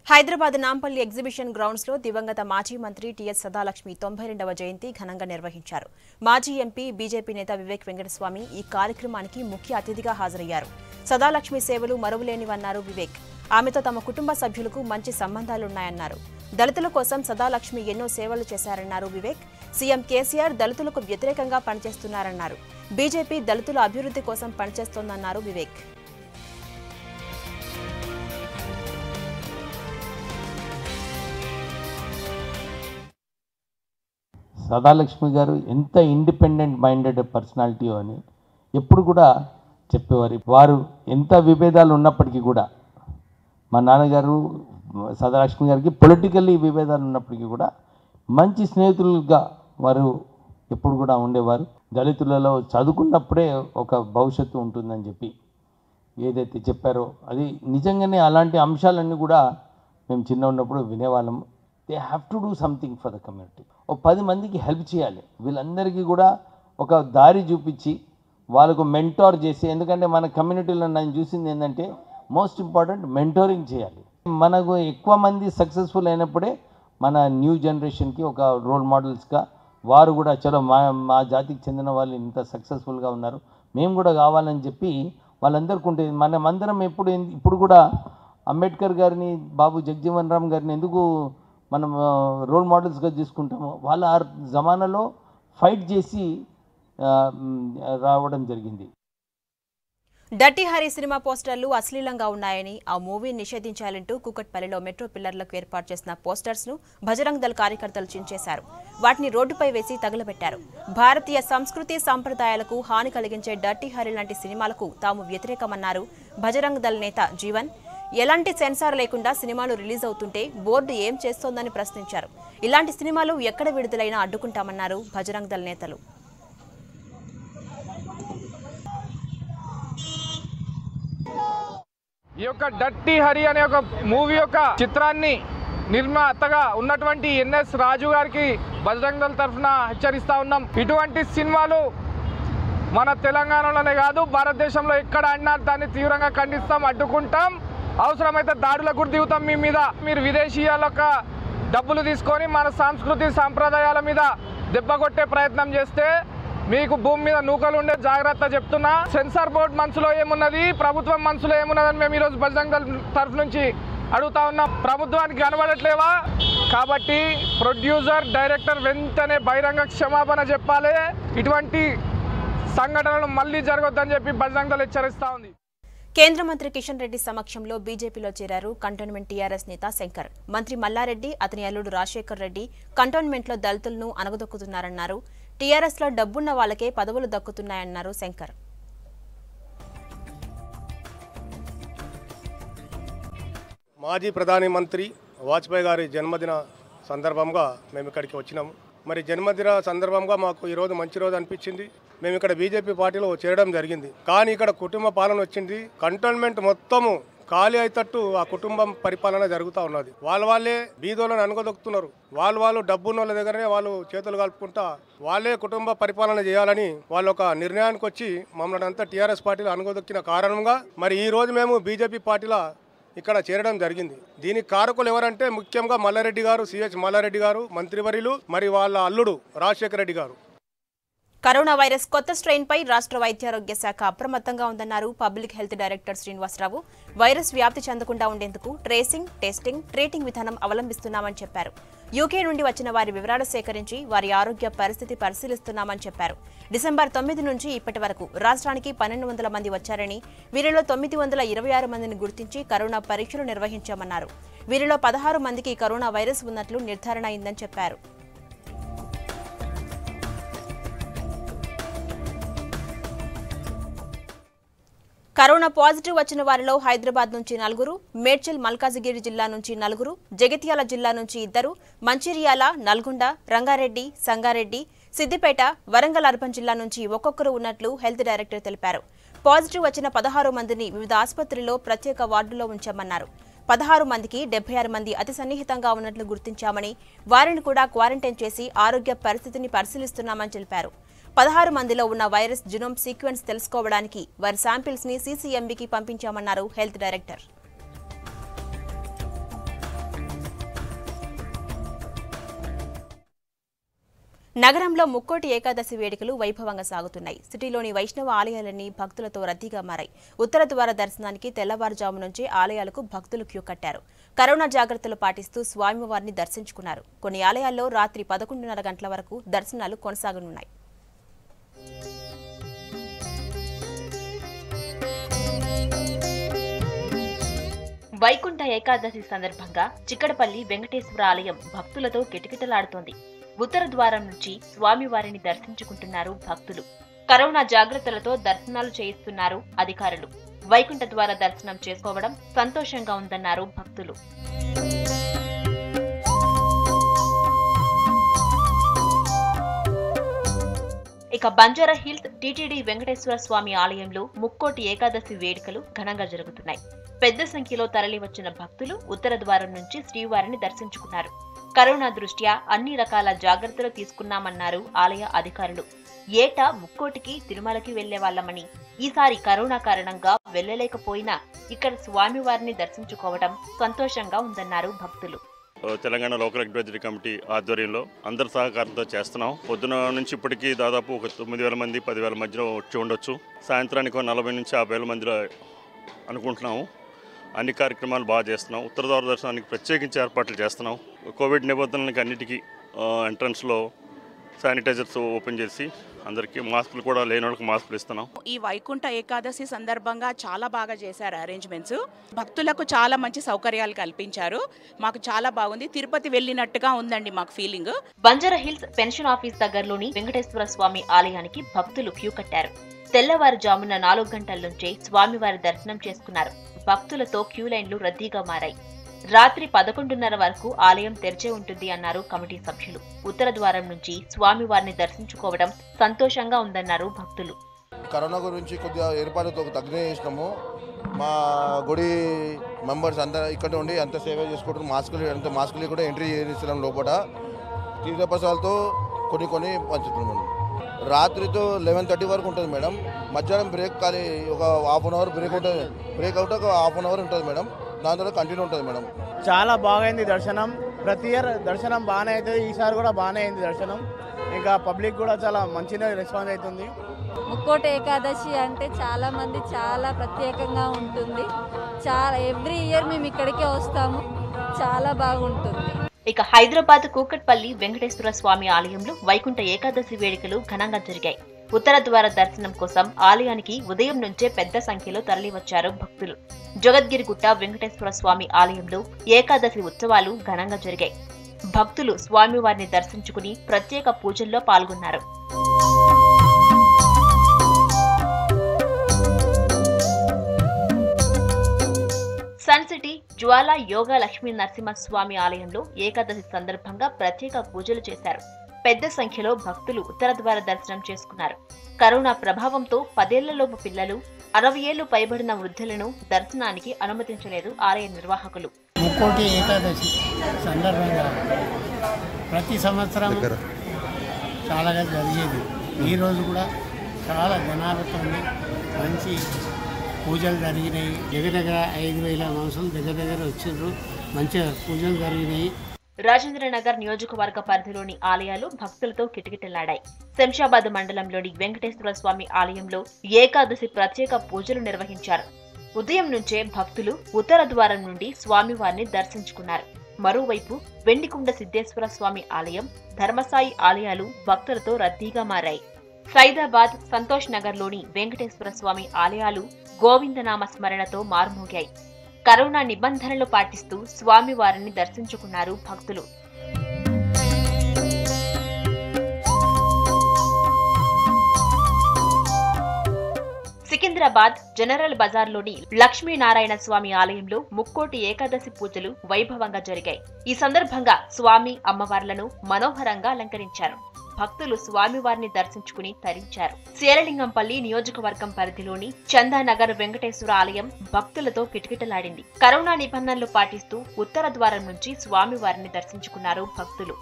హైదరాబాద్ నాంపల్లి ఎగ్జిబిషన్ గ్రౌండ్స్ లో దివంగత మాజీ మంత్రి టీఎస్ సదాలక్ష్మి 92వ జయంతి ఘనంగా నిర్వహించారు. మాజీ ఎంపీ బీజేపీ నేత వివేక్ వెంకటస్వామి ఈ కార్యక్రమానికి ముఖ్య అతిథిగా హాజరయ్యారు. సదాలక్ష్మి సేవలు మరువలేనివన్నారు వివేక్. ఆమెతో తమ కుటుంబ సభ్యులకు మంచి సంబంధాలున్నాయన్నారు. దళితుల కోసం సదాలక్ష్మి ఎన్నో సేవలు చేశారన్నారు వివేక్. సీఎం కేసీఆర్ దళితులకు వ్యతిరేకంగా పనిచేస్తున్నారన్నారు. బీజేపీ దళితుల అభివృద్ధి కోసం పనిచేస్తోందన్నారు వివేక్. సదాలక్ష్మి గారు ఎంత ఇండిపెండెంట్ మైండెడ్ పర్సనాలిటీ అని ఎప్పుడు కూడా చెప్పేవారు. వారు ఎంత విభేదాలు ఉన్నప్పటికీ కూడా, మా నాన్నగారు సదాలక్ష్మి గారికి పొలిటికల్లీ విభేదాలు ఉన్నప్పటికీ కూడా మంచి స్నేహితులుగా వారు ఎప్పుడు కూడా ఉండేవారు. దళితులలో చదువుకున్నప్పుడే ఒక భవిష్యత్తు ఉంటుందని చెప్పి ఏదైతే చెప్పారో అది నిజంగానే అలాంటి అంశాలన్నీ కూడా మేము చిన్న ఉన్నప్పుడు వినేవాళ్ళం. They have to do something for the community. ఒక 10 మందికి హెల్ప్ చేయాలి. వీళ్ళందరికీ కూడా ఒక దారి చూపించి వాళ్ళకు మెంటోర్ చేసి, ఎందుకంటే మన కమ్యూనిటీలో నేను చూసింది ఏంటంటే మోస్ట్ ఇంపార్టెంట్ మెంటోరింగ్ చేయాలి. మనకు ఎక్కువ మంది సక్సెస్ఫుల్ అయినప్పుడే మన న్యూ జనరేషన్కి ఒక రోల్ మోడల్స్గా వారు కూడా చలో మా జాతికి చెందిన వాళ్ళు ఇంత సక్సెస్ఫుల్గా ఉన్నారు, మేము కూడా కావాలని చెప్పి వాళ్ళందరికీ ఉంటుంది. మనమందరం ఇప్పుడు కూడా అంబేద్కర్ గారిని, బాబు జగజీవన్ రామ్ గారిని ఎందుకు మనం రోల్ మోడల్స్గా తీసుకుంటాము? వాళ్ళ ఆ జమానాలో ఫైట్ చేసి రావడం జరిగింది. డర్టీ హరి సినిమా పోస్టర్లు అశ్లీలంగా ఉన్నాయని, ఆ మూవీని నిషేధించాలంటూ కూకట్పల్లిలో మెట్రో పిల్లర్లకు ఏర్పాటు చేసిన పోస్టర్స్ ను బజరంగ్ దళ్ కార్యకర్తలు చించేశారు. వాటిని రోడ్డుపై వేసి తగులబెట్టారు. భారతీయ సంస్కృతి సంప్రదాయాలకు హాని కలిగించే డర్టీ హరి లాంటి సినిమాలకు తాము వ్యతిరేకమన్నారు బజరంగ్ దళ్ నేత జీవన్. ఎలాంటి సెన్సార్ లేకుండా సినిమాలు రిలీజ్ అవుతుంటే బోర్డు ఏం చేస్తోందని ప్రశ్నించారు. ఇలాంటి సినిమాలు ఎక్కడ విడుదలైనా అడ్డుకుంటామన్నారు బజరంగ్ దళ్ నేతలు. ఈ యొక్క డర్టీ హరి అనే ఒక మూవీ యొక్క చిత్రాన్ని నిర్మాతగా ఉన్నటువంటి ఎన్ఎస్ రాజు గారికి బజరంగ్ దళ్ తరఫున హెచ్చరిస్తా ఉన్నాం. ఇటువంటి సినిమాలు మన తెలంగాణలోనే కాదు భారతదేశంలో ఎక్కడ ఆడినా దాన్ని తీవ్రంగా ఖండిస్తాం, అడ్డుకుంటాం. అవసరమైతే దాడులకు కూడా దిగుతాం మీ మీద. మీరు విదేశీయాల డబ్బులు తీసుకొని మన సంస్కృతి సంప్రదాయాల మీద దెబ్బ కొట్టే ప్రయత్నం చేస్తే మీకు భూమి మీద నూకలు ఉండే జాగ్రత్త చెప్తున్నా. సెన్సార్ బోర్డు మనసులో ఏమున్నది, ప్రభుత్వం మనసులో ఏమున్నదని మేము ఈరోజు బజరంగ్ దళ్ తరఫు నుంచి అడుగుతా ఉన్నాం. ప్రభుత్వానికి కనబడట్లేవా? కాబట్టి ప్రొడ్యూసర్, డైరెక్టర్ వెంటనే బహిరంగ క్షమాపణ చెప్పాలి. ఇటువంటి సంఘటనలు మళ్లీ జరగొద్దని చెప్పి బజరంగ్ దళ్ హెచ్చరిస్తా ఉంది. కేంద్ర మంత్రి కిషన్ రెడ్డి సమక్షంలో బీజేపీలో చేరారు కంటోన్మెంట్ టీఆర్ఎస్ నేత శంకర్. మంత్రి మల్లారెడ్డి, అతని అల్లుడు రాజశేఖర్ రెడ్డి కంటోన్మెంట్లో దళితులను అనగదొక్కుతున్నారన్నారు. టీఆర్ఎస్ లో డబ్బున్న వాళ్ళకే పదవులు దక్కుతున్నాయన్నారు శంకర్. మాజీ ప్రధాని మంత్రి వాజ్పేయి గారి జన్మదిన సందర్భంగా మేము ఇక్కడికి వచ్చినాము. మరి జన్మదిన సందర్భంగా మాకు ఈరోజు మంచి రోజు అనిపించింది. మేము ఇక్కడ బీజేపీ పార్టీలో చేరడం జరిగింది. కానీ ఇక్కడ కుటుంబ పాలన వచ్చింది. కంటోన్మెంట్ మొత్తము ఖాళీ అయ్యేటట్టు ఆ కుటుంబం పరిపాలన జరుగుతూ ఉన్నది. వాళ్ళే బీదోళ్ళని అనుగదొక్కుతున్నారు. వాళ్ళు డబ్బున్న వాళ్ళ దగ్గరనే వాళ్ళు చేతులు కలుపుకుంటా వాళ్ళే కుటుంబ పరిపాలన చేయాలని వాళ్ళు ఒక నిర్ణయానికి వచ్చి మమ్మల్ని అంతా టీఆర్ఎస్ పార్టీలో అనుగదొక్కిన కారణంగా మరి ఈ రోజు మేము బీజేపీ పార్టీలో ఇక్కడ చేరడం జరిగింది. దీనికి కారకులు ఎవరంటే ముఖ్యంగా మల్లారెడ్డి గారు, సిహెచ్ మల్లారెడ్డి గారు మంత్రివర్యులు, మరి వాళ్ళ అల్లుడు రాజశేఖర రెడ్డి గారు. కరోనా వైరస్ కొత్త స్ట్రెయిన్ పై రాష్ట్ర వైద్యారోగ్య శాఖ అప్రమత్తంగా ఉందన్నారు public health director Srinivasarao. Virus వ్యాప్తి చెందకుండా ఉండేందుకు ట్రేసింగ్, టెస్టింగ్, ట్రీటింగ్ విధానం అవలంబిస్తున్నామని చెప్పారు. యూకే నుండి వచ్చిన వారి వివరాలు సేకరించి వారి ఆరోగ్య పరిస్థితి పరిశీలిస్తున్నామని చెప్పారు. డిసెంబర్ 9 నుంచి ఇప్పటి వరకు రాష్ట్రానికి 1200 మంది వచ్చారని, వీరిలో 926 మందిని గుర్తించి కరోనా పరీక్షలు నిర్వహించామన్నారు. వీరిలో 16 మందికి కరోనా వైరస్ ఉన్నట్లు నిర్ధారణ అయిందని చెప్పారు. కరోనా పాజిటివ్ వచ్చిన వారిలో హైదరాబాద్ నుంచి 4, మేడ్చల్ మల్కాజిగిరి జిల్లా నుంచి 4, జగిత్యాల జిల్లా నుంచి 2, మంచిర్యాల, నల్గొండ, రంగారెడ్డి, సంగారెడ్డి, సిద్దిపేట, వరంగల్ అర్బన్ జిల్లా నుంచి ఒక్కొక్కరు ఉన్నట్లు హెల్త్ డైరెక్టర్ తెలిపారు. పాజిటివ్ వచ్చిన 16 మందిని వివిధ ఆసుపత్రుల్లో ప్రత్యేక వార్డులో ఉంచామన్నారు. 16 మందికి 76 మంది అతి సన్నిహితంగా ఉన్నట్లు గుర్తించామని, వారిని కూడా క్వారంటైన్ చేసి ఆరోగ్య పరిస్థితిని పరిశీలిస్తున్నామని తెలిపారు. 16 మందిలో ఉన్న వైరస్ జినోమ్ సీక్వెన్స్ తెలుసుకోవడానికి వారి శాంపిల్స్ ని సీసీఎంబీకి పంపించామన్నారు హెల్త్ డైరెక్టర్. నగరంలో ముక్కోటి ఏకాదశి వేడుకలు వైభవంగా సాగుతున్నాయి. సిటీలోని వైష్ణవ ఆలయాలన్నీ భక్తులతో రద్దీగా మారాయి. ఉత్తర ద్వార దర్శనానికి తెల్లవారుజాము నుంచే ఆలయాలకు భక్తులు క్యూ కట్టారు. కరోనా జాగ్రత్తలు పాటిస్తూ స్వామివారిని దర్శించుకున్నారు. కొన్ని ఆలయాల్లో రాత్రి 11:30 గంటల వరకు దర్శనాలు కొనసాగనున్నాయి. వైకుంఠ ఏకాదశి సందర్భంగా చిక్కడపల్లి వెంకటేశ్వర ఆలయం భక్తులతో కిటకిటలాడుతోంది. ఉత్తర ద్వారం నుంచి స్వామివారిని దర్శించుకుంటున్నారు భక్తులు. కరోనా జాగ్రత్తలతో దర్శనాలు చేయిస్తున్నారు అధికారులు. వైకుంఠ ద్వార దర్శనం చేసుకోవడం సంతోషంగా ఉందన్నారు భక్తులు. ఇక బంజారా హిల్స్ టీటీడీ వెంకటేశ్వర స్వామి ఆలయంలో ముక్కోటి ఏకాదశి వేడుకలు ఘనంగా జరుగుతున్నాయి. పెద్ద సంఖ్యలో తరలివచ్చిన భక్తులు ఉత్తర ద్వారం నుంచి శ్రీవారిని దర్శించుకున్నారు. కరోనా దృష్ట్యా అన్ని రకాల జాగ్రత్తలు తీసుకున్నామన్నారు ఆలయ అధికారులు. ఏటా ముక్కోటికి తిరుమలకి వెళ్లేవాళ్లమని, ఈసారి కరోనా కారణంగా వెళ్లలేకపోయినా ఇక్కడ స్వామివారిని దర్శించుకోవడం సంతోషంగా ఉందన్నారు భక్తులు. తెలంగాణ లోకల్ అడ్వైజరీ కమిటీ ఆధ్వర్యంలో అందరి సహకారంతో చేస్తున్నాం. పొద్దున నుంచి ఇప్పటికీ దాదాపు ఒక 9,000 మంది 10,000 మధ్యలో వచ్చి ఉండొచ్చు. సాయంత్రానికి 40 నుంచి 50,000 మందిలో అనుకుంటున్నాము. అన్ని కార్యక్రమాలు బాగా చేస్తున్నాం. ఉత్తర ద్వార దర్శనానికి ప్రత్యేకించి ఏర్పాట్లు చేస్తున్నాం. కోవిడ్ నిబంధనలకి అన్నిటికీ ఎంట్రన్స్లో శానిటైజర్స్ ఓపెన్ చేసి అందరికీ మాస్కులు కూడా లేని వాళ్ళకి మాస్కులు ఇస్తున్నాం. ఈ వైకుంఠ ఏకాదశి సందర్భంగా చాలా బాగా చేశారు అరేంజ్మెంట్స్. భక్తులకు చాలా మంచి సౌకర్యాలు కల్పించారు. మాకు చాలా బాగుంది. తిరుపతి వెళ్ళినట్టుగా ఉందండి మాకు feeling. Banjara hills pension office దగ్గరలోని వెంకటేశ్వర స్వామి ఆలయానికి భక్తులు క్యూ కట్టారు. తెల్లవారుజామున 4 గంటల నుంచే స్వామివారి దర్శనం చేసుకున్నారు. భక్తులతో క్యూ లైన్లు రద్దీగా మారాయి. రాత్రి 11:30 వరకు ఆలయం తెరిచే ఉంటుంది అన్నారు కమిటీ సభ్యులు. ఉత్తర ద్వారం నుంచి స్వామివారిని దర్శించుకోవడం సంతోషంగా ఉందన్నారు భక్తులు. కరోనా గురించి కొద్దిగా ఏర్పాటుతో తగ్గిన చేసినాము. మా గుడి మెంబర్స్ అంతా ఇక్కడ ఉండి అంత సేవ చేసుకుంటారు. మాస్కులు కూడా ఎంట్రీ చేస్తున్నాం. లోపల తీర్థప్రసాదాలతో కొన్ని పంచుతున్నాం. రాత్రితో 11:30 వరకు ఉంటుంది మేడం. మధ్యాహ్నం బ్రేక్ ఖాళీ ఒక ½ అవర్ బ్రేక్ ఉంటుంది. బ్రేక్ అవుట్ ఒక ½ అవర్ ఉంటుంది మేడం. దాని తర్వాత కంటిన్యూ ఉంటుంది మేడం. చాలా బాగైంది దర్శనం. ప్రతి ఇయర్ దర్శనం బాగానే అవుతుంది. ఈసారి కూడా బాగానే అయింది దర్శనం. ఇంకా పబ్లిక్ కూడా చాలా మంచిగా రెస్పాన్స్ అవుతుంది. ముక్కోటి ఏకాదశి అంటే చాలా మంది చాలా ప్రత్యేకంగా ఉంటుంది. చాలా ఎవ్రీ ఇయర్ మేము ఇక్కడికే వస్తాము. చాలా బాగుంటుంది. ఇక హైదరాబాద్ కూకట్పల్లి వెంకటేశ్వర స్వామి ఆలయంలో వైకుంఠ ఏకాదశి వేడుకలు ఘనంగా జరిగాయి. ఉత్తర ద్వార దర్శనం కోసం ఆలయానికి ఉదయం నుంచే పెద్ద సంఖ్యలో తరలివచ్చారు భక్తులు. జగద్గిరిగుట్ట వెంకటేశ్వర స్వామి ఆలయంలో ఏకాదశి ఉత్సవాలు ఘనంగా జరిగాయి. భక్తులు స్వామివారిని దర్శించుకుని ప్రత్యేక పూజల్లో పాల్గొన్నారు. సన్ సిటీ జ్వాల యోగా లక్ష్మీ నరసింహస్వామి ఆలయంలో ఏకాదశి సందర్భంగా ప్రత్యేక పూజలు చేశారు. పెద్ద సంఖ్యలో భక్తులు ఉత్తర ద్వార దర్శనం చేసుకున్నారు. కరోనా ప్రభావంతో 10 ఏళ్లలోపు పిల్లలు, 60 ఏళ్లు పైబడిన వృద్ధులను దర్శనానికి అనుమతించలేదు ఆలయ నిర్వాహకులు. ముక్కోటి ఏకాదశి సందర్భంగా ప్రతి సంవత్సరం చాలా జరిగేది. ఈరోజు కూడా చాలా జనాలతో మంచి పూజలు జరిగినాయి. దగ్గర 5,000 మనుషులు దగ్గర వచ్చిండ్రు. మంచిగా పూజలు జరిగినాయి. రాజేంద్రనగర్ నియోజకవర్గ పరిధిలోని ఆలయాలు భక్తులతో కిటకిటలాడాయి. శంషాబాద్ మండలంలోని వెంకటేశ్వర స్వామి ఆలయంలో ఏకాదశి ప్రత్యేక పూజలు నిర్వహించారు. ఉదయం నుంచే భక్తులు ఉత్తర ద్వారం నుండి స్వామివారిని దర్శించుకున్నారు. మరోవైపు వెండికుండ సిద్ధేశ్వర స్వామి ఆలయం, ధర్మసాయి ఆలయాలు భక్తులతో రద్దీగా మారాయి. సైదాబాద్, సంతోష్ నగర్లోని వెంకటేశ్వర స్వామి ఆలయాలు గోవిందనామ స్మరణతో మారుమోగాయి. కరోనా నిబంధనలు పాటిస్తూ స్వామివారిని దర్శించుకున్నారు భక్తులు. సికింద్రాబాద్ జనరల్ బజార్లోని లక్ష్మీనారాయణ స్వామి ఆలయంలో ముక్కోటి ఏకాదశి పూజలు వైభవంగా జరిగాయి. ఈ సందర్భంగా స్వామి అమ్మవార్లను మనోహరంగా అలంకరించారు. భక్తులు స్వామివారిని దర్శించుకుని తరించారు. శేరలింగంపల్లి నియోజకవర్గం పరిధిలోని చందానగర్ వెంకటేశ్వర ఆలయం భక్తులతో కిటకిటలాడింది. కరోనా నిబంధనలు పాటిస్తూ ఉత్తర ద్వారం నుంచి స్వామివారిని దర్శించుకున్నారు భక్తులు.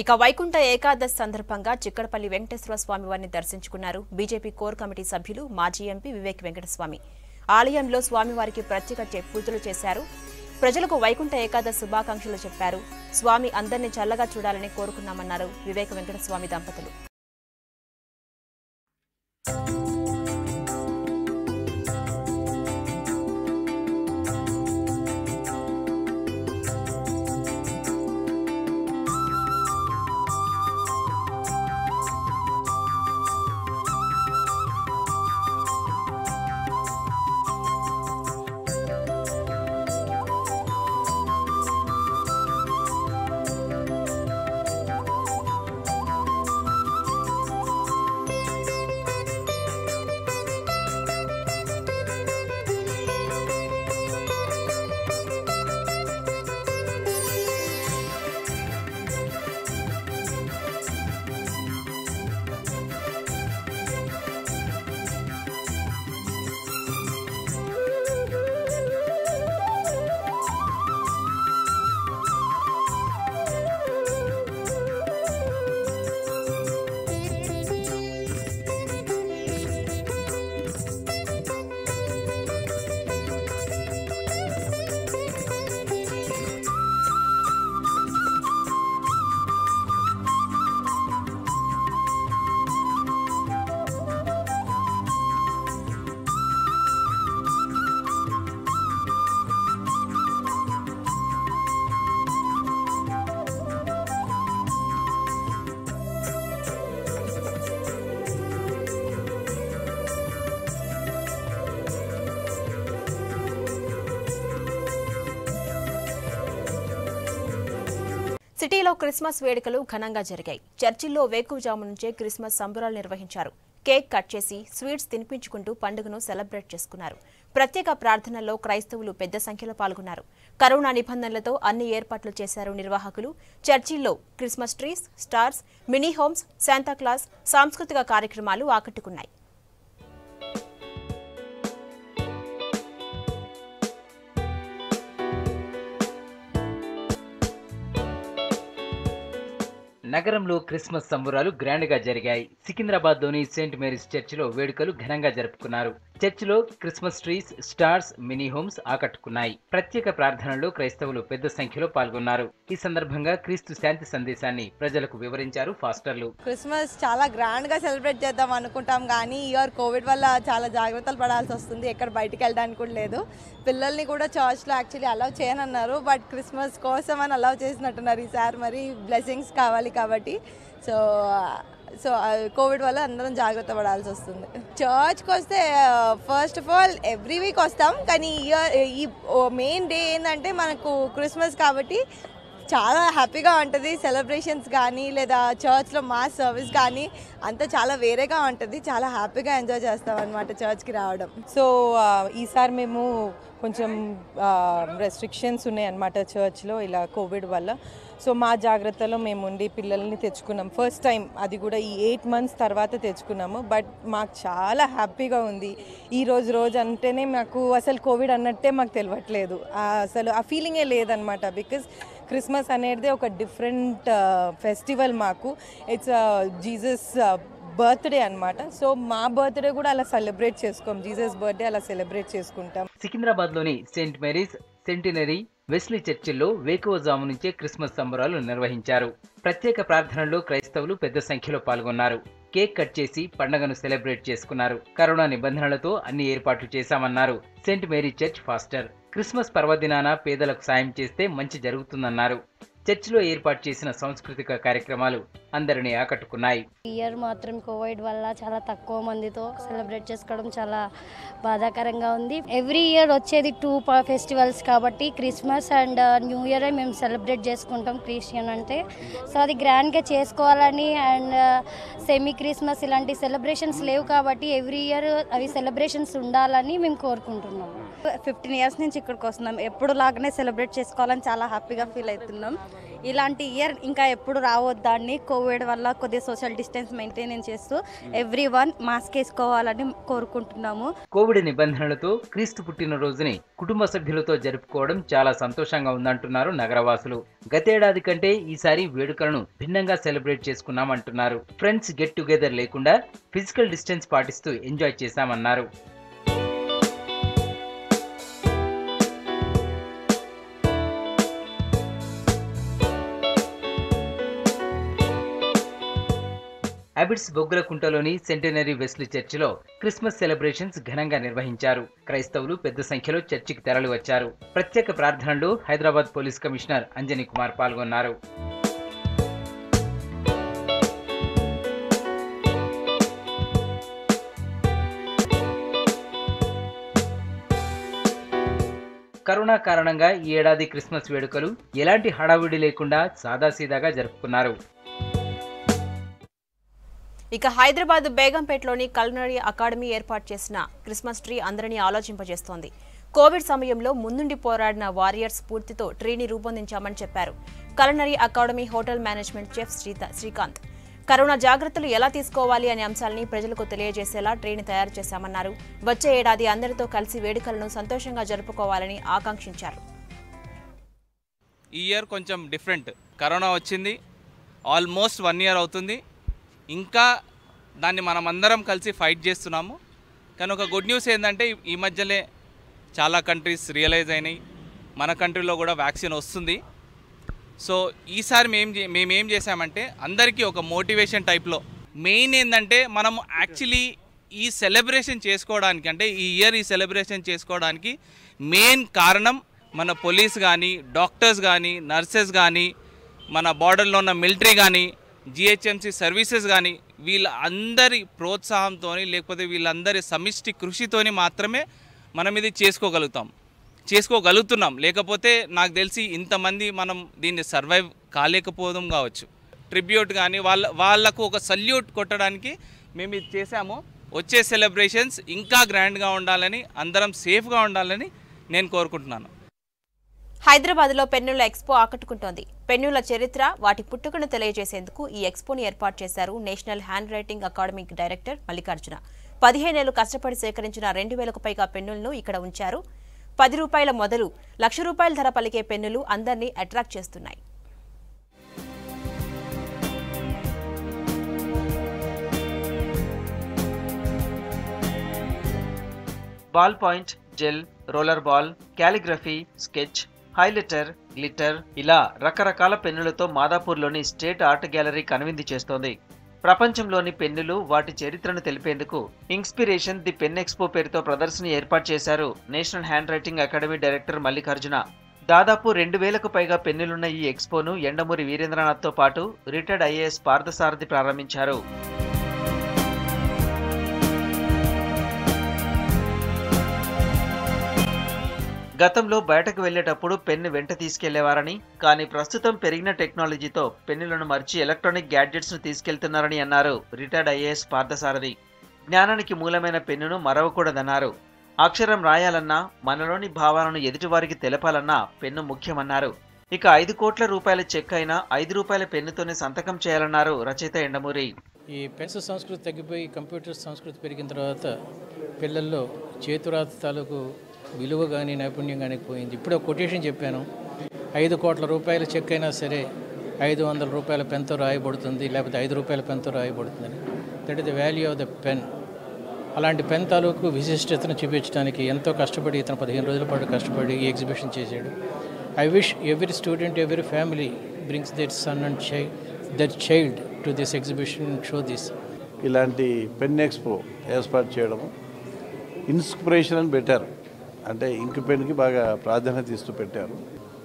ఇక వైకుంఠ ఏకాదశి సందర్భంగా చిక్కడపల్లి వెంకటేశ్వర స్వామి వారిని దర్శించుకున్నారు బీజేపీ కోర్ కమిటీ సభ్యులు మాజీ ఎంపీ వివేక్ వెంకటస్వామి. ఆలయంలో స్వామివారికి ప్రత్యేక పూజలు చేశారు. ప్రజలకు వైకుంఠ ఏకాదశి శుభాకాంక్షలు చెప్పారు. స్వామి అందరినీ చల్లగా చూడాలని కోరుకున్నామన్నారు వివేక్ వెంకటస్వామి దంపతులు. సిటీలో క్రిస్మస్ వేడుకలు ఘనంగా జరిగాయి. చర్చిల్లో వేకువజాము నుంచే క్రిస్మస్ సంబరాలు నిర్వహించారు. కేక్ కట్ చేసి స్వీట్స్ తినిపించుకుంటూ పండుగను సెలబ్రేట్ చేసుకున్నారు. ప్రత్యేక ప్రార్థనల్లో క్రైస్తవులు పెద్ద సంఖ్యలో పాల్గొన్నారు. కరోనా నిబంధనలతో అన్ని ఏర్పాట్లు చేశారు నిర్వాహకులు. చర్చిల్లో Christmas trees, stars, mini homes, Santa Claus, సాంస్కృతిక కార్యక్రమాలు ఆకట్టుకున్నాయి. నగరంలో క్రిస్మస్ సంబరాలు గ్రాండ్ గా జరిగాయి. సికింద్రాబాద్లోని సెయింట్ మేరీస్ చర్చిలో వేడుకలు ఘనంగా జరుపుకున్నారు. చర్చిలో Christmas trees, stars, mini homes ఆకట్టుకున్నాయి. ప్రత్యేక ప్రార్థనలో క్రైస్తవులు పెద్ద సంఖ్యలో పాల్గొన్నారు. ఈ సందర్భంగా క్రీస్తు శాంతి సందేశాన్ని ప్రజలకు వివరించారు ఫాస్టర్లు. క్రిస్మస్ చాలా గ్రాండ్ గా సెలబ్రేట్ చేద్దాం అనుకుంటాం, కానీ ఈ ఇయర్ కోవిడ్ వల్ల చాలా జాగ్రత్తలు పడాల్సి వస్తుంది. ఎక్కడ బయటికి వెళ్ళడానికి కూడా లేదు. పిల్లల్ని కూడా చర్చ్ లో యాక్చువల్లీ అలౌ చేయనన్నారు, బట్ క్రిస్మస్ కోసం అని అలౌ చేసినట్టున్నారు ఈసారి. మరి బ్లెస్సింగ్స్ కావాలి కాబట్టి సో కోవిడ్ వల్ల అందరం జాగ్రత్త పడాల్సి వస్తుంది. చర్చ్కి వస్తే first of all every week వస్తాం, కానీ ఈ మెయిన్ డే ఏంటంటే మనకు క్రిస్మస్ కాబట్టి చాలా హ్యాపీగా ఉంటుంది. సెలబ్రేషన్స్ కానీ లేదా చర్చ్లో మాస్ సర్వీస్ కానీ అంతా చాలా వేరేగా ఉంటుంది. చాలా హ్యాపీగా ఎంజాయ్ చేస్తాం అనమాట చర్చ్కి రావడం. సో ఈసారి మేము కొంచెం రెస్ట్రిక్షన్స్ ఉన్నాయన్నమాట చర్చ్లో ఇలా కోవిడ్ వల్ల. సో మా జాగ్రత్తలో మేము ఉండి పిల్లల్ని తెచ్చుకున్నాం. ఫస్ట్ టైం, అది కూడా ఈ 8 months తర్వాత తెచ్చుకున్నాము. బట్ మాకు చాలా హ్యాపీగా ఉంది. ఈ రోజు అంటేనే మాకు అసలు కోవిడ్ అన్నట్టే మాకు తెలియట్లేదు. అసలు ఆ ఫీలింగే లేదనమాట. బికాజ్ క్రిస్మస్ అనేది ఒక డిఫరెంట్ ఫెస్టివల్ మాకు. ఇట్స్ జీసస్ బర్త్డే అన్నమాట. సో మా బర్త్డే కూడా అలా సెలబ్రేట్ చేసుకోం, జీసస్ బర్త్డే అలా సెలబ్రేట్ చేసుకుంటాం. సికింద్రాబాద్లోని సెయింట్ మేరీస్ సెంటినరీ వెస్లీ చర్చిల్లో వేకువజాము నుంచే క్రిస్మస్ సంబరాలు నిర్వహించారు. ప్రత్యేక ప్రార్థనల్లో క్రైస్తవులు పెద్ద సంఖ్యలో పాల్గొన్నారు. కేక్ కట్ చేసి పండుగను సెలబ్రేట్ చేసుకున్నారు. కరోనా నిబంధనలతో అన్ని ఏర్పాట్లు చేశామన్నారు saint Mary church pastor. Christmas పర్వదినాన పేదలకు సాయం చేస్తే మంచి జరుగుతుందన్నారు. చర్చిలో ఏర్పాటు చేసిన సాంస్కృతిక కార్యక్రమాలు అందరినీ ఆకట్టుకున్నాయి. ఈ ఇయర్ మాత్రం కోవిడ్ వల్ల చాలా తక్కువ మందితో సెలబ్రేట్ చేసుకోవడం చాలా బాధాకరంగా ఉంది. ఎవ్రీ ఇయర్ వచ్చేది 2 ఫెస్టివల్స్ కాబట్టి క్రిస్మస్ అండ్ న్యూ ఇయర్ మేము సెలబ్రేట్ చేసుకుంటాం క్రిస్టియన్ అంటే. సో అది గ్రాండ్గా చేసుకోవాలని అండ్ సెమీ క్రిస్మస్ ఇలాంటి సెలబ్రేషన్స్ లేవు కాబట్టి ఎవ్రీ ఇయర్ అవి సెలబ్రేషన్స్ ఉండాలని మేము కోరుకుంటున్నాం. 15 ఇయర్స్ నుంచి ఇక్కడికి వస్తున్నాం. ఎప్పుడు లాగానే సెలబ్రేట్ చేసుకోవాలని చాలా హ్యాపీగా ఫీల్ అవుతున్నాం. ఇలాంటి ఇయర్ ఇంకా ఎప్పుడు రావద్దాన్ని కోవిడ్ వల్ల కొద్దిగా సోషల్ డిస్టెన్స్ మెయింటైన్ చేస్తూ ఎవ్రీవన్ మాస్క్ వేసుకోవాలని కోరుకుంటున్నాము. కోవిడ్ నిబంధనలతో క్రీస్తు పుట్టినరోజుని కుటుంబ సభ్యులతో జరుపుకోవడం చాలా సంతోషంగా ఉందంటున్నారు నగరవాసులు. గతేడాది కంటే ఈసారి వేడుకలను భిన్నంగా సెలబ్రేట్ చేసుకున్నామంటున్నారు. ఫ్రెండ్స్ గెట్ టుగెదర్ లేకుండా ఫిజికల్ డిస్టెన్స్ పాటిస్తూ ఎంజాయ్ చేశామన్నారు. అబిడ్స్ బొగ్గులకుంటలోని సెంటెనరీ వెస్లీ చర్చిలో క్రిస్మస్ సెలబ్రేషన్స్ ఘనంగా నిర్వహించారు. క్రైస్తవులు పెద్ద సంఖ్యలో చర్చికి తరలి వచ్చారు. ప్రత్యేక ప్రార్థనలో హైదరాబాద్ పోలీస్ కమిషనర్ అంజనీ కుమార్ పాల్గొన్నారు. కరోనా కారణంగా ఈ ఏడాది క్రిస్మస్ వేడుకలు ఎలాంటి హడావిడి లేకుండా సాదాసీదాగా జరుపుకున్నారు. ఇక హైదరాబాద్ బేగంపేటలోని కల్నరీ అకాడమీ ఏర్పాటు చేసిన క్రిస్మస్ ట్రీ అందరినీ ఆలోచింపజేస్తోంది. కోవిడ్ సమయంలో ముందుండి పోరాడిన వారియర్స్ స్ఫూర్తితో ట్రీని రూపొందించామని చెప్పారు culinary academy hotel management chef Srikanth. Corona జాగ్రత్తలు ఎలా తీసుకోవాలి అనే అంశాలని ప్రజలకు తెలియజేసేలా ట్రీని తయారు చేశామన్నారు. వచ్చే ఏడాది అందరితో కలిసి వేడుకలను సంతోషంగా జరుపుకోవాలని ఆకాంక్షించారు. ఈ ఇయర్ కొంచెం డిఫరెంట్. కరోనా వచ్చింది, ఆల్మోస్ట్ 1 ఇయర్ అవుతుంది. ఇంకా దాన్ని మనం అందరం కలిసి ఫైట్ చేస్తున్నాము. కానీ ఒక గుడ్ న్యూస్ ఏంటంటే ఈ మధ్యలో చాలా కంట్రీస్ రియలైజ్ అయినాయి, మన కంట్రీలో కూడా వ్యాక్సిన్ వస్తుంది. సో ఈసారి మేమేం చేసామంటే అందరికీ ఒక మోటివేషన్ టైప్లో మెయిన్ ఏంటంటే మనం యాక్చువల్లీ ఈ సెలబ్రేషన్ చేసుకోవడానికి అంటే ఈ ఇయర్ ఈ సెలబ్రేషన్ చేసుకోవడానికి మెయిన్ కారణం మన పోలీస్ కానీ డాక్టర్స్ కానీ నర్సెస్ కానీ మన బార్డర్లో ఉన్న మిలిటరీ కానీ జిహెచ్ఎంసీ సర్వీసెస్ కానీ వీళ్ళందరి ప్రోత్సాహంతో లేకపోతే వీళ్ళందరి సమిష్టి కృషితోని మాత్రమే మనం ఇది చేసుకోగలుగుతున్నాం. లేకపోతే నాకు తెలిసి ఇంతమంది మనం దీన్ని సర్వైవ్ కాలేకపోవడం కావచ్చు. ట్రిబ్యూట్ కానీ వాళ్ళకు ఒక సల్యూట్ కొట్టడానికి మేము ఇది చేశాము. వచ్చే సెలబ్రేషన్స్ ఇంకా గ్రాండ్గా ఉండాలని అందరం సేఫ్గా ఉండాలని నేను కోరుకుంటున్నాను. హైదరాబాద్లో పెన్నుల ఎక్స్పో ఆకట్టుకుంటోంది. పెన్నుల చరిత్ర, వాటి పుట్టుకను తెలియజేసేందుకు ఈ ఎక్స్పోని ఏర్పాటు చేశారు national hand writing academy director Mallikarjuna. 15 ఏళ్లు కష్టపడి సేకరించిన 2000కు పైగా పెన్నులను ఇక్కడ ఉంచారు. 10 రూపాయల మొదలు ₹1,00,000 ధర పలికే పెన్నులు అందరినీ అట్రాక్ట్ చేస్తున్నాయి. Ball point, gel, roller ball, calligraphy, sketch, highlighter, glitter ఇలా రకరకాల పెన్నులతో మాదాపూర్లోని స్టేట్ ఆర్ట్ గ్యాలరీ కనువిందు చేస్తోంది. ప్రపంచంలోని పెన్నులు, వాటి చరిత్రను తెలిపేందుకు ఇన్స్పిరేషన్ ది పెన్ ఎక్స్పో పేరుతో ప్రదర్శన ఏర్పాటు చేశారు national hand writing academy director Mallikarjuna. దాదాపు 2000కు పైగా పెన్నులున్న ఈ ఎక్స్పోను ఎండమూరి వీరేంద్రనాథ్తో పాటు రిటైర్డ్ ఐఏఎస్ పార్థసారథి ప్రారంభించారు. గతంలో బయటకు వెళ్లేటప్పుడు పెన్ను వెంట తీసుకెళ్లేవారని, కానీ ప్రస్తుతం పెరిగిన టెక్నాలజీతో పెన్నులను మర్చి ఎలక్ట్రానిక్ గ్యాడ్జెట్స్ ను తీసుకెళ్తున్నారని అన్నారు రిటైర్డ్ ఐఏఎస్ పార్థసారథి. జ్ఞానానికి మూలమైన పెన్నును మరవకూడదన్నారు. అక్షరం రాయాలన్నా, మనలోని భావాలను ఎదుటివారికి తెలపాలన్నా పెన్ను ముఖ్యమన్నారు. ఇక 5 కోట్ల రూపాయల చెక్ అయినా 5 రూపాయల పెన్నుతోనే సంతకం చేయాలన్నారు రచయిత ఎండమూరి. ఈ పెన్సిల్ సంస్కృతి తగ్గిపోయి కంప్యూటర్ సంస్కృతి పెరిగిన తర్వాత పిల్లల్లో చేతురాత తాలూకు విలువ కానీ నైపుణ్యం కానీ పోయింది. ఇప్పుడే కొటేషన్ చెప్పాను, 5 కోట్ల రూపాయల చెక్ అయినా సరే 500 రూపాయల పెన్తో రాయబడుతుంది, లేకపోతే 5 రూపాయల పెన్తో రాయబడుతుందని. That is the value of the pen. అలాంటి పెన్ తాలూకు విశిష్టతను చూపించడానికి ఎంతో కష్టపడి ఇతను 15 రోజుల పాటు కష్టపడి ఈ ఎగ్జిబిషన్ చేశాడు. I wish every student, every family brings their son and their child to this exhibition and show this. ఇలాంటి పెన్ ఎక్స్పో ఏర్పాటు చేయడము ఇన్స్పిరేషన్ అని పెట్టారు. అంటే ఇంక్ పెన్కి బాగా ప్రాధాన్యత ఇస్తూ పెట్టారు.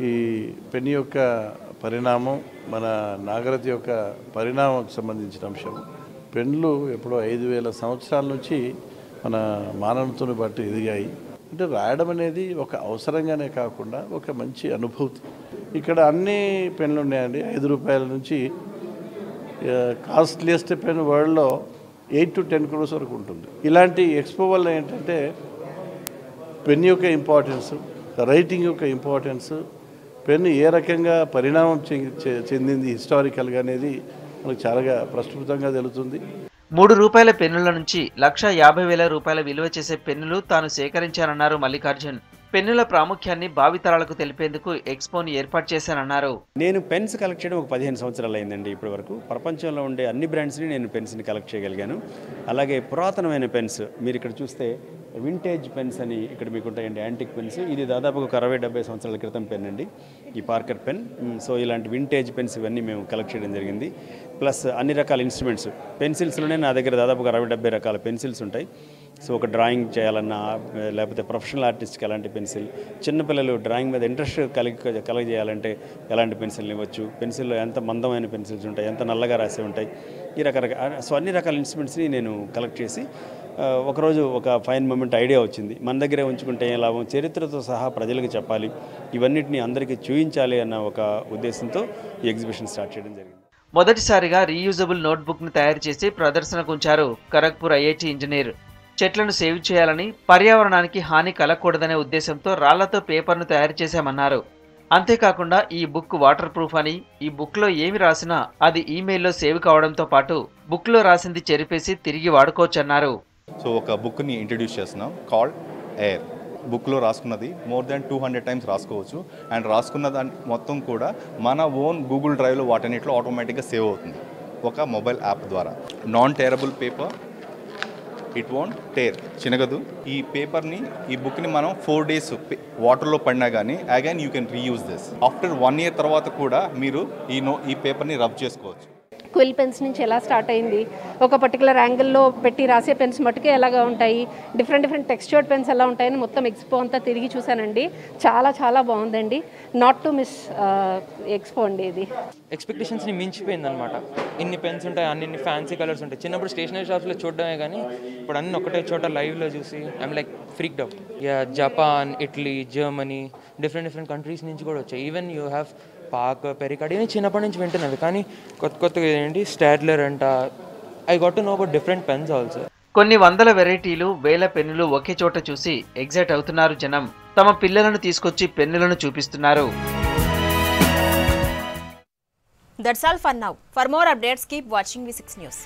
ఈ పెన్ యొక్క పరిణామం మన నాగరికత యొక్క పరిణామంకి సంబంధించిన అంశం. పెన్లు ఎప్పుడో 5000 సంవత్సరాల నుంచి మన మానవతను బట్టి ఎదిగాయి. అంటే రాయడం అనేది ఒక అవసరంగానే కాకుండా ఒక మంచి అనుభూతి. ఇక్కడ అన్ని పెన్లు ఉన్నాయండి. 5 రూపాయల నుంచి కాస్ట్లీయెస్ట్ పెన్ వరల్డ్లో 8 to 10 crores వరకు ఉంటుంది. ఇలాంటి ఎక్స్పో వల్ల ఏంటంటే పెన్ యొక్క ఇంపార్టెన్స్, రైటింగ్ యొక్క ఇంపార్టెన్స్, పెన్ ఏ రకంగా పరిణామం చెందింది హిస్టారికల్గా అనేది మనకు చాలా ప్రస్ఫుటంగా తెలుస్తుంది. 3 రూపాయల పెన్నుల నుంచి 1,50,000 రూపాయల విలువ చేసే పెన్నులు తాను సేకరించానన్నారు మల్లికార్జున్. పెన్నుల ప్రాముఖ్యాన్ని భావితరాలకు తెలిపేందుకు ఎక్స్పోని ఏర్పాటు చేశానన్నారు. నేను పెన్స్ కలెక్ట్ చేయడం ఒక 15 సంవత్సరాలు అయిందండి. ఇప్పటి వరకు ప్రపంచంలో ఉండే అన్ని బ్రాండ్స్ని నేను పెన్స్ని కలెక్ట్ చేయగలిగాను. అలాగే పురాతనమైన పెన్స్ మీరు ఇక్కడ చూస్తే వింటేజ్ పెన్స్ అని ఇక్కడ మీకు ఉంటాయండి, యాంటిక్ పెన్స్. ఇది దాదాపు ఒక 60-70 సంవత్సరాల క్రితం పెన్ అండి, ఈ పార్కర్ పెన్. సో ఇలాంటి వింటేజ్ పెన్స్ ఇవన్నీ మేము కలెక్ట్ చేయడం జరిగింది. ప్లస్ అన్ని రకాల ఇన్స్ట్రుమెంట్స్, పెన్సిల్స్లోనే నా దగ్గర దాదాపు ఒక 60-70 రకాల పెన్సిల్స్ ఉంటాయి. సో ఒక డ్రాయింగ్ చేయాలన్నా, లేకపోతే ప్రొఫెషనల్ ఆర్టిస్ట్కి ఎలాంటి పెన్సిల్, చిన్నపిల్లలు డ్రాయింగ్ మీద ఇంట్రెస్ట్ కలగజేయాలంటే ఎలాంటి పెన్సిల్ని ఇవ్వచ్చు, పెన్సిల్లో ఎంత మందమైన పెన్సిల్స్ ఉంటాయి, ఎంత నల్లగా రాసి ఉంటాయి, ఈ రకరకాల. సో అన్ని రకాల ఇన్స్ట్రుమెంట్స్ని నేను కలెక్ట్ చేసి ఒకరోజు ఒక ఫైన్ మూమెంట్ ఐడియా వచ్చింది. మన దగ్గరే ఉంచుకుంటే ఏ లాభం, చరిత్రతో సహా ప్రజలకు చెప్పాలి, ఇవన్నిటిని అందరికీ చూపించాలి అన్న ఒక ఉద్దేశంతో ఈ ఎగ్జిబిషన్ స్టార్ట్ చేయడం జరిగింది. మొదటిసారిగా రీయూజబుల్ నోట్బుక్ను తయారు చేసి ప్రదర్శనకు ఉంచారు ఖరగ్పూర్ ఐఐటి ఇంజనీర్. చెట్లను సేవ్ చేయాలని, పర్యావరణానికి హాని కలగకూడదనే ఉద్దేశంతో రాళ్లతో పేపర్ను తయారు చేశామన్నారు. అంతేకాకుండా ఈ బుక్ వాటర్ ప్రూఫ్ అని, ఈ బుక్లో ఏమి రాసినా అది ఈమెయిల్లో సేవ్ కావడంతో పాటు బుక్లో రాసింది చెరిపేసి తిరిగి వాడుకోవచ్చన్నారు. సో ఒక బుక్ని ఇంట్రడ్యూస్ చేస్తున్నాం కాల్డ్ ఎయిర్. బుక్లో రాసుకున్నది మోర్ దాన్ 200 టైమ్స్ రాసుకోవచ్చు. అండ్ రాసుకున్న దాన్ని మొత్తం కూడా మన ఓన్ గూగుల్ డ్రైవ్లో వాటన్నిటిలో ఆటోమేటిక్గా సేవ్ అవుతుంది ఒక మొబైల్ యాప్ ద్వారా. Non tearable paper, it won't tear, చినగదు. ఈ పేపర్ని, ఈ బుక్ని మనం 4 days వాటర్లో పడినా కానీ again you can reuse this. After 1 year తర్వాత కూడా మీరు ఈ పేపర్ని రబ్ చేసుకోవచ్చు. క్విల్ పెన్స్ నుంచి ఎలా స్టార్ట్ అయింది, ఒక పర్టికులర్ యాంగిల్లో పెట్టి రాసే పెన్స్ మటుకే ఎలాగా ఉంటాయి, డిఫరెంట్ టెక్స్చర్డ్ పెన్స్ ఎలా ఉంటాయని మొత్తం ఎక్స్పో అంతా తిరిగి చూశానండి. చాలా బాగుందండి. నాట్ టు మిస్ ఎక్స్పో అండి. ఇది ఎక్స్పెక్టేషన్స్ని మించిపోయింది అనమాట. ఇన్ని పెన్స్ ఉంటాయి, అన్ని ఫ్యాన్సీ కలర్స్ ఉంటాయి. చిన్నప్పుడు స్టేషనరీ షాప్స్లో చూడడమే కానీ ఇప్పుడు అన్ని ఒకటే చోట లైవ్లో చూసి I'm like freaked out. Japan, Italy, Germany, different countries నుంచి కూడా వచ్చాయి. ఈవెన్ యూ హ్యావ్ పాక్, పెరికాడ్, ఇవన్నీ చిన్నప్పటి నుంచి వింటున్నవి. కానీ కొత్తగా ఏంటి స్టాడ్లర్ అంట. I got to know about different pens also. కొన్ని వందల వెరైటీలు, వేల పెన్నులు ఒకే చోట చూసి ఎగ్జైట్ అవుతున్నారు జనం. తమ పిల్లలను తీసుకొచ్చి పెన్నులను చూపిస్తున్నారు. That's all for now. For more updates, keep watching V6 News.